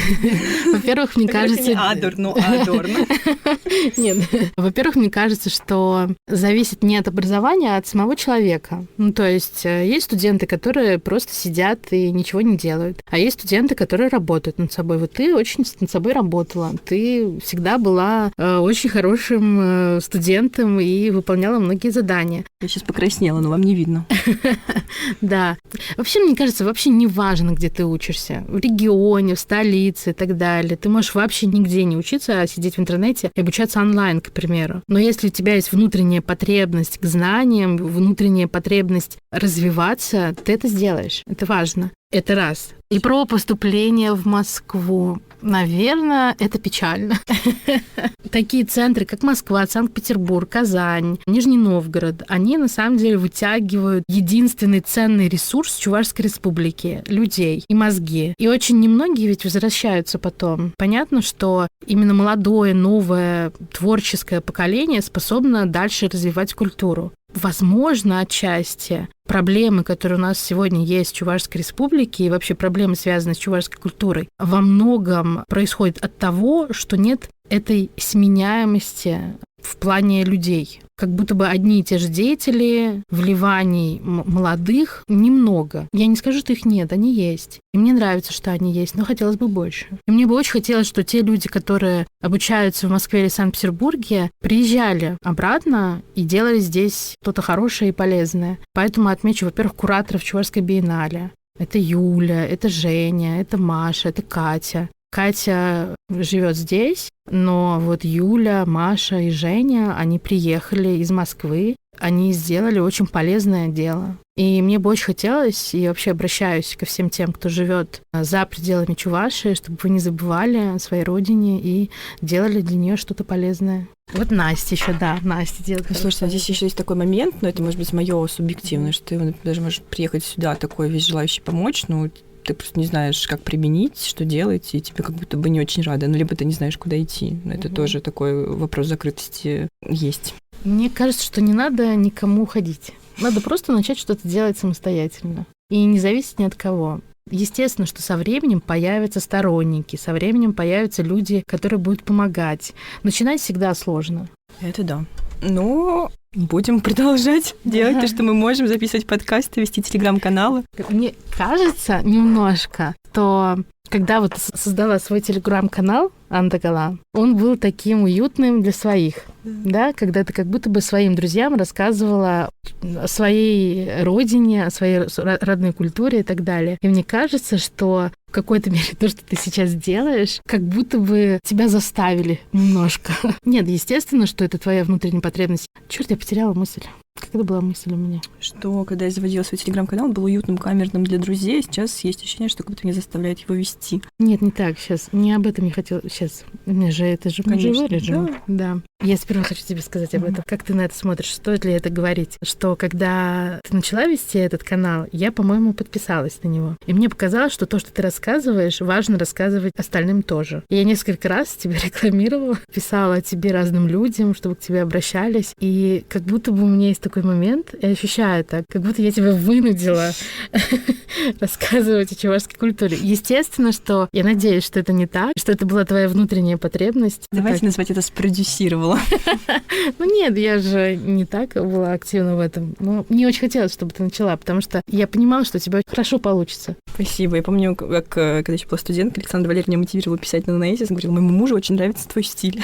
[SPEAKER 2] Во-первых, мне кажется...
[SPEAKER 1] Адорно.
[SPEAKER 2] Нет. Во-первых, мне кажется, что зависит не от образования, а от самого человека. Ну, то есть есть студенты, которые просто сидят и ничего не делают. А есть студенты, которые работают над собой. Вот ты очень над собой работала. Ты всегда была очень хорошим студентом и выполняла многие задания.
[SPEAKER 1] Я сейчас покраснела, но вам не видно.
[SPEAKER 2] Да. Вообще, мне кажется, вообще не важно, где ты учишься. В регионе, в столице и так далее. Ты можешь вообще нигде не учиться, а сидеть в интернете и обучаться онлайн, к примеру. Но если у тебя есть внутренняя потребность к знаниям, внутренняя потребность развиваться, ты это сделаешь. Это важно. Это раз. И про поступление в Москву. Наверное, это печально. Такие центры, как Москва, Санкт-Петербург, Казань, Нижний Новгород, они на самом деле вытягивают единственный ценный ресурс Чувашской Республики — людей и мозги. И очень немногие ведь возвращаются потом. Понятно, что именно молодое, новое, творческое поколение способно дальше развивать культуру. Возможно, отчасти проблемы, которые у нас сегодня есть в Чувашской Республике, и вообще проблемы, связанные с чувашской культурой, во многом происходят от того, что нет этой сменяемости в плане людей. Как будто бы одни и те же деятели, вливаний молодых немного. Я не скажу, что их нет, они есть. И мне нравится, что они есть, но хотелось бы больше. И мне бы очень хотелось, что те люди, которые обучаются в Москве или Санкт-Петербурге, приезжали обратно и делали здесь что-то хорошее и полезное. Поэтому отмечу, во-первых, кураторов Чувашской биеннале. Это Юля, это Женя, это Маша, это Катя. Катя живет здесь, но вот Юля, Маша и Женя, они приехали из Москвы, они сделали очень полезное дело. И мне бы очень хотелось, и вообще обращаюсь ко всем тем, кто живет за пределами Чувашии, чтобы вы не забывали о своей родине и делали для нее что-то полезное. Вот Настя еще, да, Настя делает.
[SPEAKER 1] Слушайте, здесь еще есть такой момент, но это может быть мое субъективное, что ты, например, даже можешь приехать сюда такой весь желающий помочь, но ты просто не знаешь, как применить, что делать, и тебе как будто бы не очень рада. Ну, либо ты не знаешь, куда идти. Но это тоже такой вопрос закрытости есть.
[SPEAKER 2] Мне кажется, что не надо никому уходить. Надо просто начать что-то делать самостоятельно. И не зависеть ни от кого. Естественно, что со временем появятся сторонники, со временем появятся люди, которые будут помогать. Начинать всегда сложно.
[SPEAKER 1] Это да. Но будем продолжать делать то, что мы можем, записывать подкасты, вести телеграм-каналы.
[SPEAKER 2] Мне кажется немножко, что когда вот создала свой телеграм-канал Андакала, он был таким уютным для своих, да, когда ты как будто бы своим друзьям рассказывала о своей родине, о своей родной культуре и так далее. И мне кажется, что в какой-то мере то, что ты сейчас делаешь, как будто бы тебя заставили немножко. Нет, естественно, что это твоя внутренняя потребность. Чёрт, я потеряла мысль. Как это была мысль у меня?
[SPEAKER 1] Что, когда я заводила свой телеграм-канал, он был уютным, камерным для друзей, сейчас есть ощущение, что как будто меня заставляют его вести.
[SPEAKER 2] Нет, не так, сейчас. Не об этом я хотела. Сейчас. У меня же это же вырежем. Да. Я сперва хочу тебе сказать об этом. Как ты на это смотришь? Стоит ли это говорить? Что когда ты начала вести этот канал, я, по-моему, подписалась на него. И мне показалось, что то, что ты рассказываешь, важно рассказывать остальным тоже. И я несколько раз тебе рекламировала, писала о тебе разным людям, чтобы к тебе обращались. И как будто бы у меня есть такой момент, я ощущаю так, как будто я тебя вынудила рассказывать о чувашской культуре. Естественно, что я надеюсь, что это не так, что это была твоя внутренняя потребность.
[SPEAKER 1] Давайте назвать это спродюсировала.
[SPEAKER 2] Ну нет, я же не так была активна в этом. Но мне очень хотелось, чтобы ты начала, потому что я понимала, что у тебя хорошо получится.
[SPEAKER 1] Спасибо. Я помню, как когда еще была студенткой, Александра Валерьевна мотивировала писать на Наэсис, говорила: моему мужу очень нравится твой стиль.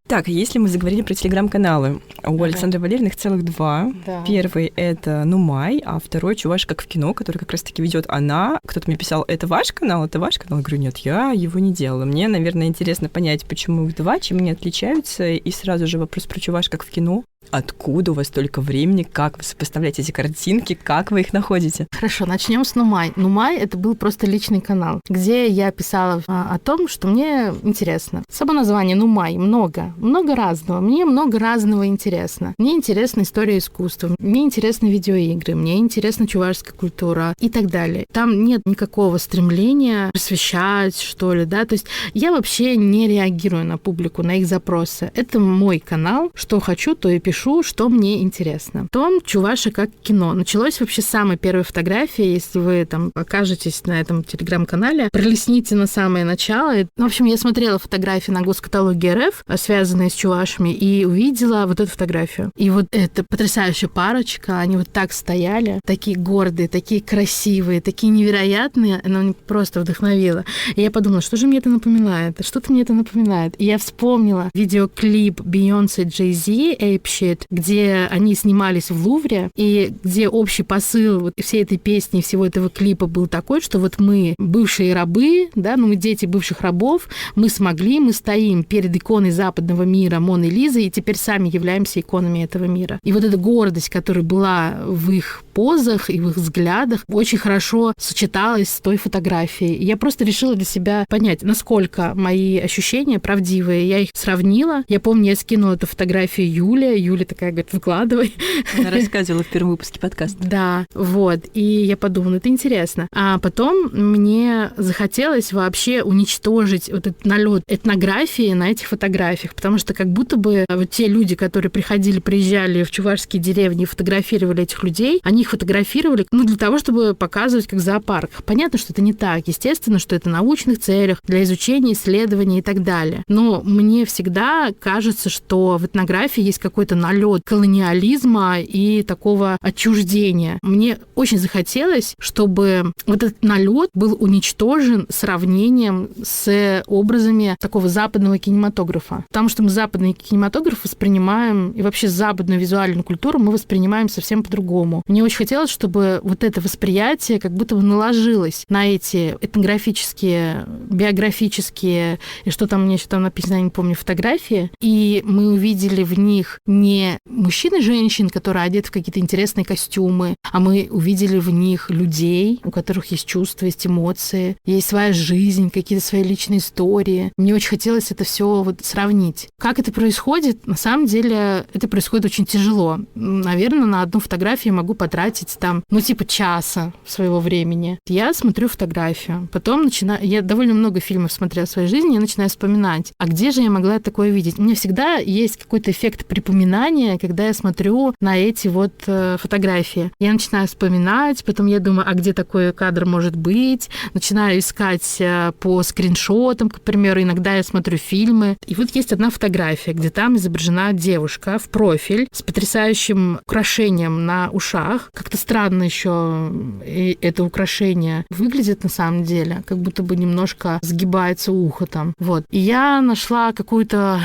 [SPEAKER 1] Так, если мы заговорили про телеграм-каналы, у Александры Валерьевны их целых два. Да. Первый — это Нумай, а второй — Чуваш как в кино, который как раз-таки ведет она. Кто-то мне писал: это ваш канал, это ваш канал? Я говорю: нет, я его не делала. Мне, наверное, интересно понять, почему их два, чем они отличаются. И сразу же вопрос про Чуваш как в кино. Откуда у вас столько времени? Как вы сопоставляете эти картинки? Как вы их находите?
[SPEAKER 2] Хорошо, начнем с Нумай. Нумай — это был просто личный канал, где я писала о том, что мне интересно. Само название Нумай. Много разного. Мне много разного интересно. Мне интересна история искусства, мне интересны видеоигры, мне интересна чувашская культура и так далее. Там нет никакого стремления просвещать, что ли, да. То есть я вообще не реагирую на публику, на их запросы. Это мой канал. Что хочу, то и пишу, что мне интересно. Том Чуваши как кино. Началось вообще с самой первой фотографии. Если вы там окажетесь на этом телеграм-канале, пролистните на самое начало. В общем, я смотрела фотографии на Госкаталоге РФ, связанные с чувашами, и увидела вот эту фотографию. И вот эта потрясающая парочка, они вот так стояли, такие гордые, такие красивые, такие невероятные. Она меня просто вдохновила. И я подумала, что же мне это напоминает? Что-то мне это напоминает. И я вспомнила видеоклип Бейонсе и Джей-Зи «Ape Shit», где они снимались в Лувре, и где общий посыл вот всей этой песни, всего этого клипа был такой, что вот мы, бывшие рабы, да, мы дети бывших рабов, мы стоим перед иконой западного мира Моны Лизы, и теперь сами являемся иконами этого мира. И вот эта гордость, которая была в их позах и в их взглядах очень хорошо сочеталось с той фотографией. И я просто решила для себя понять, насколько мои ощущения правдивые. Я их сравнила. Я помню, я скинула эту фотографию Юле. Юля такая говорит, выкладывай.
[SPEAKER 1] Она рассказывала в первом выпуске подкаста.
[SPEAKER 2] Да, вот. И я подумала, это интересно. А потом мне захотелось вообще уничтожить вот этот налет этнографии на этих фотографиях, потому что как будто бы вот те люди, которые приезжали в чувашские деревни и фотографировали этих людей, они их фотографировали, для того, чтобы показывать как зоопарк. Понятно, что это не так. Естественно, что это в научных целях, для изучения, исследований и так далее. Но мне всегда кажется, что в этнографии есть какой-то налет колониализма и такого отчуждения. Мне очень захотелось, чтобы вот этот налет был уничтожен сравнением с образами такого западного кинематографа. Потому что мы западный кинематограф воспринимаем, и вообще западную визуальную культуру мы воспринимаем совсем по-другому. Мне очень хотелось, чтобы вот это восприятие как будто бы наложилось на эти этнографические, биографические, и что там мне еще там написано, я не помню, фотографии, и мы увидели в них не мужчин и женщин, которые одеты в какие-то интересные костюмы, а мы увидели в них людей, у которых есть чувства, есть эмоции, есть своя жизнь, какие-то свои личные истории. Мне очень хотелось это все вот сравнить. Как это происходит? На самом деле это происходит очень тяжело. Наверное, на одну фотографию я могу потратить там, часа своего времени. Я смотрю фотографию, потом я довольно много фильмов смотрела в своей жизни, я начинаю вспоминать, а где же я могла такое видеть? У меня всегда есть какой-то эффект припоминания, когда я смотрю на эти вот фотографии. Я начинаю вспоминать, потом я думаю, а где такой кадр может быть? Начинаю искать по скриншотам, к примеру, иногда я смотрю фильмы. И вот есть одна фотография, где там изображена девушка в профиль с потрясающим украшением на ушах. Как-то странно еще это украшение выглядит на самом деле, как будто бы немножко сгибается ухо там. Вот. И я нашла какую-то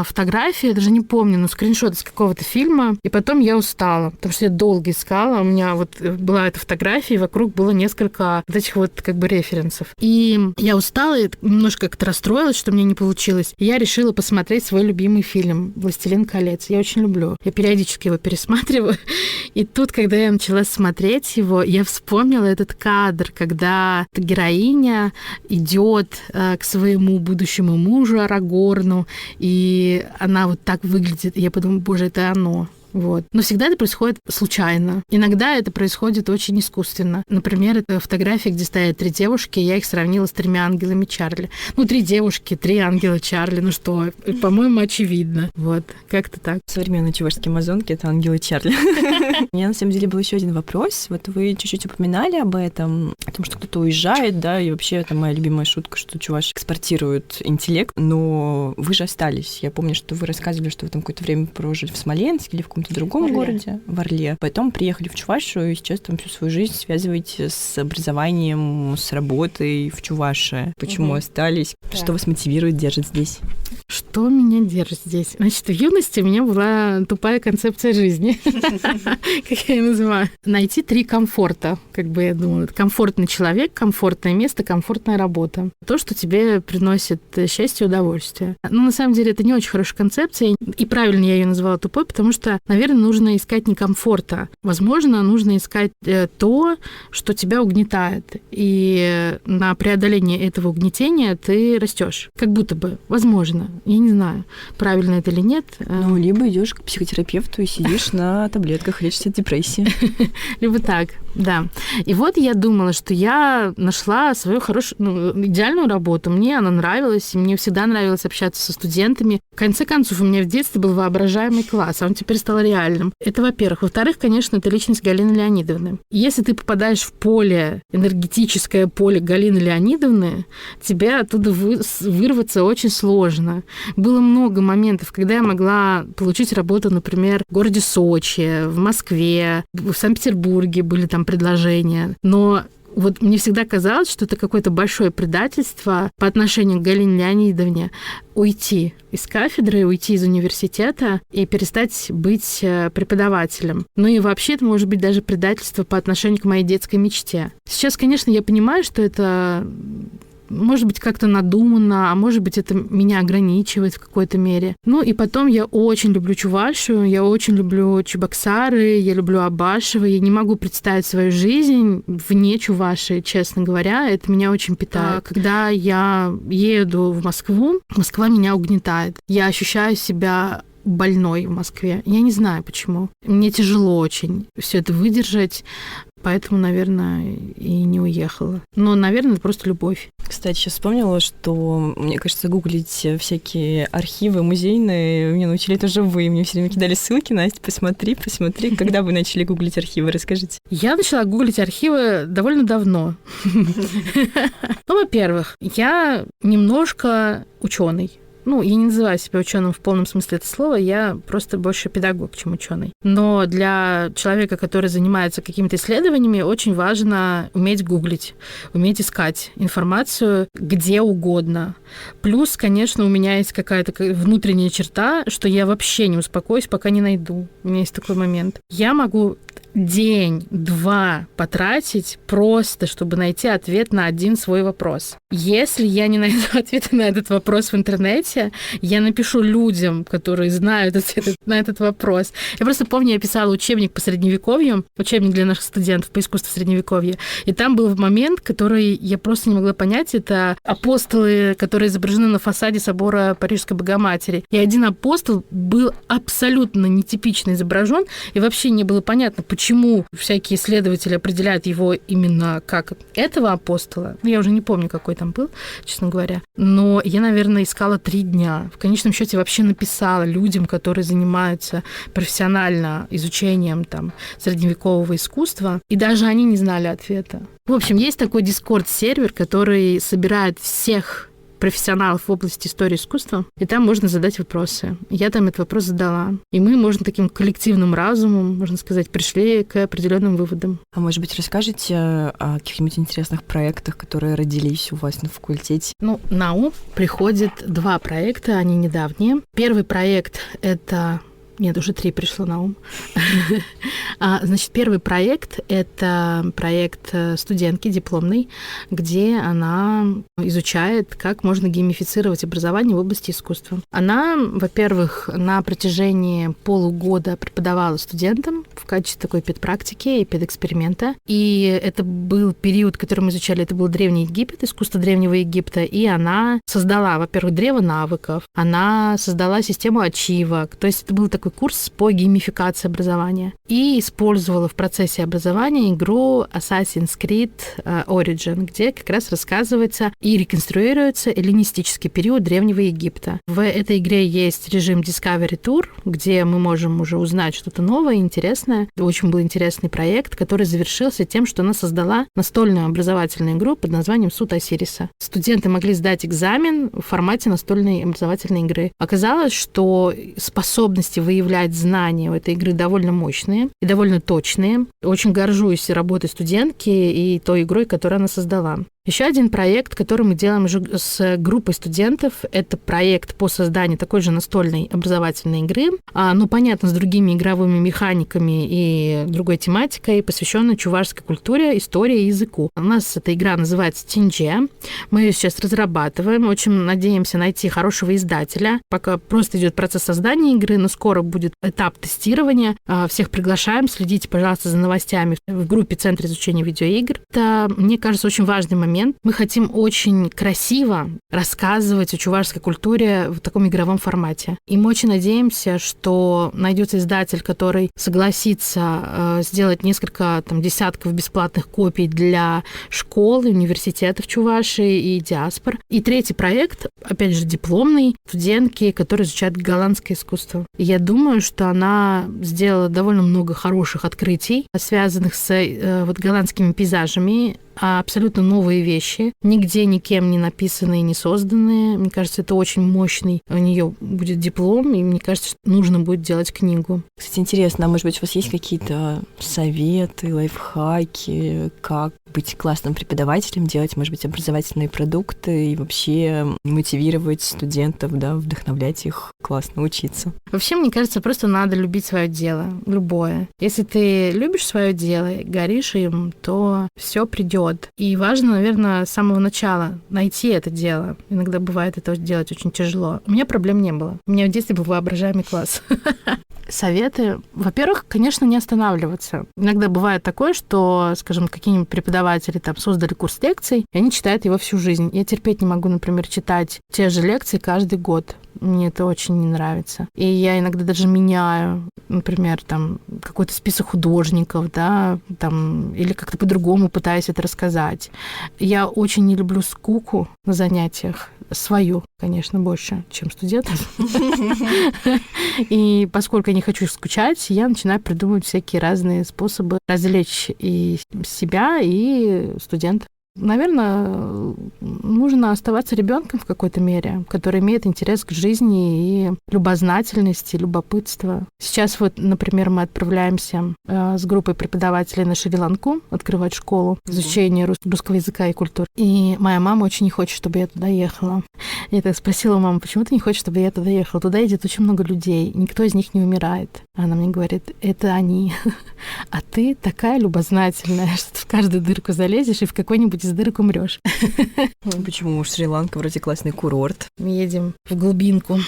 [SPEAKER 2] фотографию, я даже не помню, скриншот из какого-то фильма, и потом я устала, потому что я долго искала, у меня вот была эта фотография, и вокруг было несколько вот этих вот как бы референсов. И я устала, и немножко как-то расстроилась, что мне не получилось. И я решила посмотреть свой любимый фильм «Властелин колец». Я очень люблю. Я периодически его пересматриваю. И тут, когда я начала смотреть его, я вспомнила этот кадр, когда героиня идет к своему будущему мужу Арагорну, и она вот так выглядит. И я подумала, боже, это оно. Вот. Но всегда это происходит случайно. Иногда это происходит очень искусственно. Например, это фотография, где стоят 3 девушки, я их сравнила с 3 ангелами Чарли. 3 девушки, 3 ангела Чарли. Что, по-моему, очевидно. Вот, как-то так.
[SPEAKER 1] Современные чувашские амазонки — это ангелы Чарли. У меня, на самом деле, был еще один вопрос. Вот вы чуть-чуть упоминали об этом, о том, что кто-то уезжает, да, и вообще это моя любимая шутка, что чуваши экспортируют интеллект, но вы же остались. Я помню, что вы рассказывали, что вы там какое-то время прожили в Смоленске или в каком-то другом городе, в Орле. Потом приехали в Чувашию и сейчас там всю свою жизнь связываете с образованием, с работой в Чувашии. Почему остались? Да. Что вас мотивирует, держит здесь?
[SPEAKER 2] Что меня держит здесь? Значит, в юности у меня была тупая концепция жизни, как я ее называю. Найти 3 комфорта, как бы я думала. Комфортный человек, комфортное место, комфортная работа. То, что тебе приносит счастье и удовольствие. На самом деле, это не очень хорошая концепция, и правильно я ее назвала тупой, потому что, наверное, нужно искать не комфорта. Возможно, нужно искать то, что тебя угнетает. И на преодоление этого угнетения ты растешь. Как будто бы. Возможно. Я не знаю, правильно это или нет.
[SPEAKER 1] Либо идешь к психотерапевту и сидишь на таблетках, лечишься от депрессии.
[SPEAKER 2] Либо так, да. И вот я думала, что я нашла свою хорошую, идеальную работу. Мне она нравилась, и мне всегда нравилось общаться со студентами. В конце концов, у меня в детстве был воображаемый класс, а он теперь стал реальным. Это, во-первых. Во-вторых, конечно, это личность Галины Леонидовны. Если ты попадаешь в поле, энергетическое поле Галины Леонидовны, тебе оттуда вырваться очень сложно. Было много моментов, когда я могла получить работу, например, в городе Сочи, в Москве, в Санкт-Петербурге были там предложения. Но вот мне всегда казалось, что это какое-то большое предательство по отношению к Галине Леонидовне уйти из кафедры, уйти из университета и перестать быть преподавателем. И вообще это может быть даже предательство по отношению к моей детской мечте. Сейчас, конечно, я понимаю, что это может быть, как-то надуманно, а может быть, это меня ограничивает в какой-то мере. Ну, и потом я очень люблю Чувашию, я очень люблю Чебоксары, я люблю Абашево, я не могу представить свою жизнь вне Чувашии, честно говоря, это меня очень питает. Когда я еду в Москву, Москва меня угнетает. Я ощущаю себя больной в Москве. Я не знаю, почему. Мне тяжело очень все это выдержать, поэтому, наверное, и не уехала. Но, наверное, это просто любовь.
[SPEAKER 1] Кстати, сейчас вспомнила, что, мне кажется, гуглить всякие архивы музейные мне научили тоже вы. Мне все время кидали ссылки, Настя, посмотри. Когда вы начали гуглить архивы, расскажите.
[SPEAKER 2] Я начала гуглить архивы довольно давно. Ну, во-первых, я немножко ученый. Ну, я не называю себя ученым в полном смысле этого слова, я просто больше педагог, чем ученый. Но для человека, который занимается какими-то исследованиями, очень важно уметь гуглить, уметь искать информацию где угодно. Плюс, конечно, у меня есть какая-то внутренняя черта, что я вообще не успокоюсь, пока не найду. У меня есть такой момент. Я могу день-два потратить просто, чтобы найти ответ на один свой вопрос. Если я не найду ответа на этот вопрос в интернете, я напишу людям, которые знают ответ на этот вопрос. Я просто помню, я писала учебник по Средневековью, учебник для наших студентов по искусству Средневековья, и там был момент, который я просто не могла понять. Это апостолы, которые изображены на фасаде собора Парижской Богоматери. И один апостол был абсолютно нетипично изображен, и вообще не было понятно, почему всякие исследователи определяют его именно как этого апостола. Я уже не помню, какой там был, честно говоря. Но я, наверное, искала 3 дня. В конечном счете вообще написала людям, которые занимаются профессионально изучением там средневекового искусства, и даже они не знали ответа. В общем, есть такой Discord-сервер, который собирает всех профессионалов в области истории искусства, и там можно задать вопросы. Я там этот вопрос задала. И мы, можно, таким коллективным разумом, можно сказать, пришли к определенным выводам.
[SPEAKER 1] А может быть, расскажете о каких-нибудь интересных проектах, которые родились у вас на факультете?
[SPEAKER 2] Ну, на ум приходят 2 проекта, они недавние. Первый проект — это... Нет, уже 3 пришло на ум. Значит, первый проект — это проект студентки дипломный, где она изучает, как можно геймифицировать образование в области искусства. Она, во-первых, на протяжении полугода преподавала студентам в качестве такой педпрактики и педэксперимента. И это был период, который мы изучали, это был Древний Египет, искусство Древнего Египта. И она создала, во-первых, древо навыков, она создала систему ачивок. То есть это был такой курс по геймификации образования. И использовала в процессе образования игру Assassin's Creed Origin, где как раз рассказывается и реконструируется эллинистический период Древнего Египта. В этой игре есть режим Discovery Tour, где мы можем уже узнать что-то новое, интересное. Очень был интересный проект, который завершился тем, что она создала настольную образовательную игру под названием Суд Осириса. Студенты могли сдать экзамен в формате настольной образовательной игры. Оказалось, что способности выявлять знания у этой игры довольно мощные и довольно точные. Очень горжусь работой студентки и той игрой, которую она создала. Еще один проект, который мы делаем с группой студентов, это проект по созданию такой же настольной образовательной игры, ну, понятно, с другими игровыми механиками и другой тематикой, посвященной чувашской культуре, истории и языку. У нас эта игра называется Тинже. Мы ее сейчас разрабатываем, очень надеемся найти хорошего издателя. Пока просто идет процесс создания игры, но скоро будет этап тестирования. Всех приглашаем, следите, пожалуйста, за новостями в группе Центра изучения видеоигр. Это, мне кажется, очень важный момент. Мы хотим очень красиво рассказывать о чувашской культуре в таком игровом формате. И мы очень надеемся, что найдется издатель, который согласится сделать несколько десятков бесплатных копий для школ, университетов Чувашии и диаспор. И третий проект, опять же, дипломный, студентки, которые изучают голландское искусство. И я думаю, что она сделала довольно много хороших открытий, связанных с голландскими пейзажами, абсолютно новые вещи, нигде никем не написанные, не созданные. Мне кажется, это очень мощный. У нее будет диплом, и мне кажется, что нужно будет делать книгу.
[SPEAKER 1] Кстати, интересно, а может быть, у вас есть какие-то советы, лайфхаки, как быть классным преподавателем, делать, может быть, образовательные продукты и вообще мотивировать студентов, да, вдохновлять их классно учиться.
[SPEAKER 2] Вообще, мне кажется, просто надо любить свое дело, любое. Если ты любишь свое дело, горишь им, то все придет. И важно, наверное, с самого начала найти это дело. Иногда бывает это делать очень тяжело. У меня проблем не было. У меня в детстве был воображаемый класс. Советы. Во-первых, конечно, не останавливаться. Иногда бывает такое, что, скажем, какие-нибудь преподаватели там создали курс лекций, и они читают его всю жизнь. Я терпеть не могу, например, читать те же лекции каждый год. Мне это очень не нравится. И я иногда даже меняю, например, там какой-то список художников, да, там, или как-то по-другому пытаюсь это рассказать. Я очень не люблю скуку на занятиях. Свою, конечно, больше, чем студентов. И поскольку я не хочу скучать, я начинаю придумывать всякие разные способы развлечь и себя, и студентов. Наверное, нужно оставаться ребенком в какой-то мере, который имеет интерес к жизни и любознательность, и любопытство. Сейчас вот, например, мы отправляемся с группой преподавателей на Шри-Ланку открывать школу изучения русского языка и культуры. И моя мама очень не хочет, чтобы я туда ехала. Я так спросила маму, почему ты не хочешь, чтобы я туда ехала? Туда едет очень много людей, никто из них не умирает. Она мне говорит, это они. А ты такая любознательная, что ты в каждую дырку залезешь и в какой-нибудь из дырок умрёшь.
[SPEAKER 1] Почему? Шри-Ланка вроде классный курорт.
[SPEAKER 2] Мы едем в глубинку.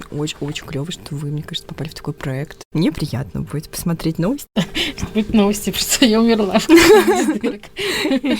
[SPEAKER 1] Очень клёво, что вы, мне кажется, попали в такой проект. Мне приятно будет посмотреть новости.
[SPEAKER 2] Будет новости, что я умерла.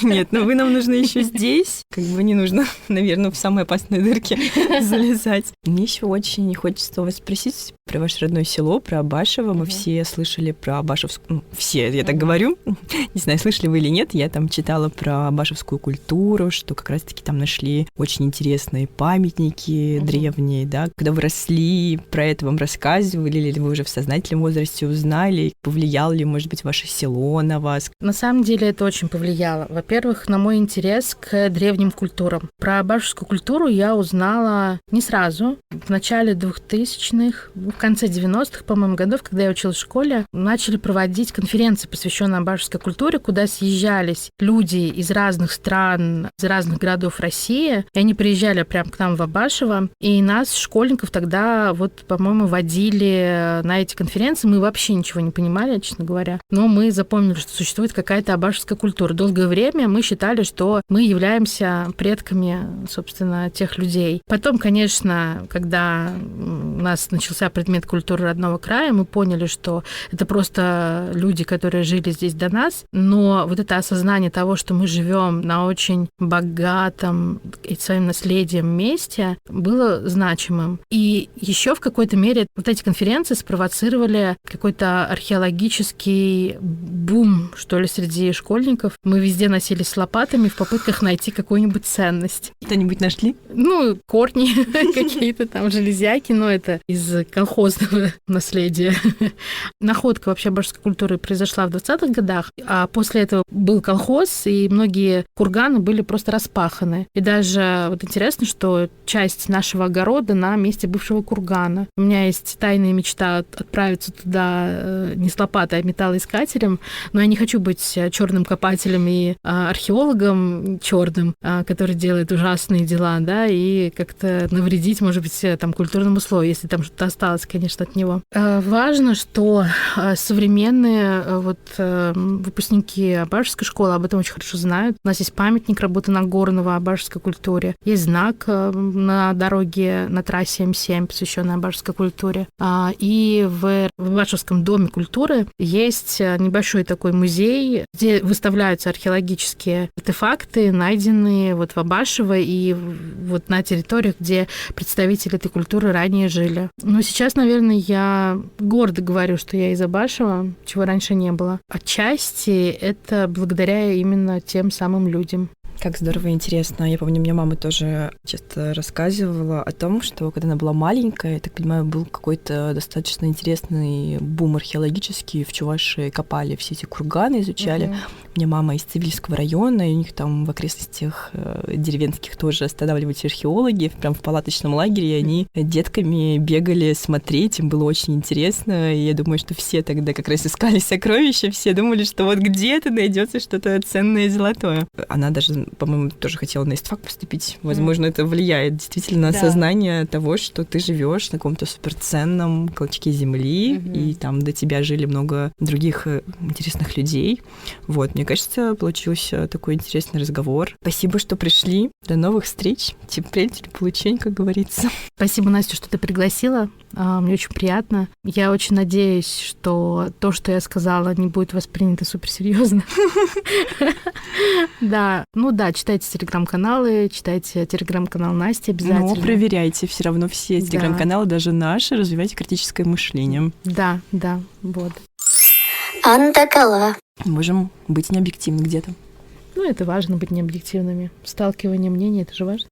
[SPEAKER 1] Нет, но вы нам нужны еще здесь. Как бы не нужно, наверное, в самые опасные дырки залезать. Мне еще очень хочется вас спросить про ваше родное село, про Абашево. Мы все слышали про Абашевскую... все, я так говорю. Не знаю, слышали вы или нет. Я там читала про абашевскую культуру, что как раз-таки там нашли очень интересные памятники древние, да. Когда вы росли, про это вам рассказывали, или вы уже в сознательном возрасте узнали? Повлияло ли, может быть, ваше село на вас?
[SPEAKER 2] На самом деле это очень повлияло. Во-первых, на мой интерес к древним культурам. Про абашевскую культуру я узнала не сразу. В начале 2000-х, в конце 90-х, по-моему, годов, когда я училась в школе, начали проводить конференции, посвященные абашевской культуре, куда съезжались люди из разных стран, из разных городов России, и они приезжали прямо к нам в Абашево, и нас, школьников, тогда, вот, по-моему, водили на эти конференции. Мы вообще ничего не понимали, честно говоря, но мы запомнили, что существует какая-то абашевская культура. Долгое время мы считали, что мы являемся предками, собственно, тех людей. Потом, конечно, когда у нас начался предмет культуры родного края, мы поняли, что это просто люди, которые жили здесь до нас, но вот это осознание того, что мы живем на очень богатом и своим наследием месте, было значимым. И еще в какой-то мере вот эти конференции спровоцировали какой-то археологический бум, что ли, среди школьников. Мы везде носились с лопатами в попытках найти какую-нибудь ценность.
[SPEAKER 1] Что-нибудь нашли?
[SPEAKER 2] Ну, корни какие-то там, железяки, но это из колхозного наследия. Находка вообще абашевской культуры произошла в 20-х годах, а после этого был колхоз, и многие курганы были просто распаханы. И даже вот интересно, что часть нашего огорода на месте бывшего кургана. У меня есть тайная мечта отправиться туда не с лопатой, а металлоискателем, но я не хочу быть черным копателем и археологом черным, который делает ужасные дела, да, и как-то навредить, может быть, там культурному слою, если там что-то осталось, конечно, от него. Важно, что современные вот выпускники Абашевской школы об этом очень хорошо знают. У нас есть памятник работы Нагорного абашевской культуре, есть знак на дороге, на трассе М7, посвященный абашевской культуре. И в Абашевском доме культуры есть небольшой такой музей, где выставляются археологические артефакты, найденные вот в Абашево и вот на территориях, где представители этой культуры ранее жили. Но сейчас, наверное, я гордо говорю, что я из Абашева, чего раньше не было. Отчасти это благодаря именно тем самым людям.
[SPEAKER 1] Как здорово и интересно. Я помню, мне мама тоже часто рассказывала о том, что когда она была маленькая, я так понимаю, был какой-то достаточно интересный бум археологический. В Чувашии копали все эти курганы, изучали. У меня мама из Цивильского района, и у них там в окрестностях деревенских тоже останавливались археологи, прям в палаточном лагере, и они детками бегали смотреть, им было очень интересно, и я думаю, что все тогда как раз искали сокровища, все думали, что вот где-то найдется что-то ценное и золотое. Она даже, по-моему, тоже хотела на истфак поступить. Возможно, это влияет действительно на сознание того, что ты живешь на каком-то суперценном клочке земли, и там до тебя жили много других интересных людей. Вот, мне кажется, получился такой интересный разговор. Спасибо, что пришли. До новых встреч. Теплень, телеполучень, как говорится.
[SPEAKER 2] Спасибо, Настя, что ты пригласила. Мне очень приятно. Я очень надеюсь, что то, что я сказала, не будет воспринято суперсерьезно. Да, читайте телеграм-каналы, читайте телеграм-канал Насти обязательно.
[SPEAKER 1] Но проверяйте все равно все телеграм-каналы, даже наши, развивайте критическое мышление.
[SPEAKER 2] Да, вот.
[SPEAKER 3] Антокола.
[SPEAKER 1] Можем быть необъективны где-то.
[SPEAKER 2] Это важно быть необъективными. Сталкивание мнений — это же важно.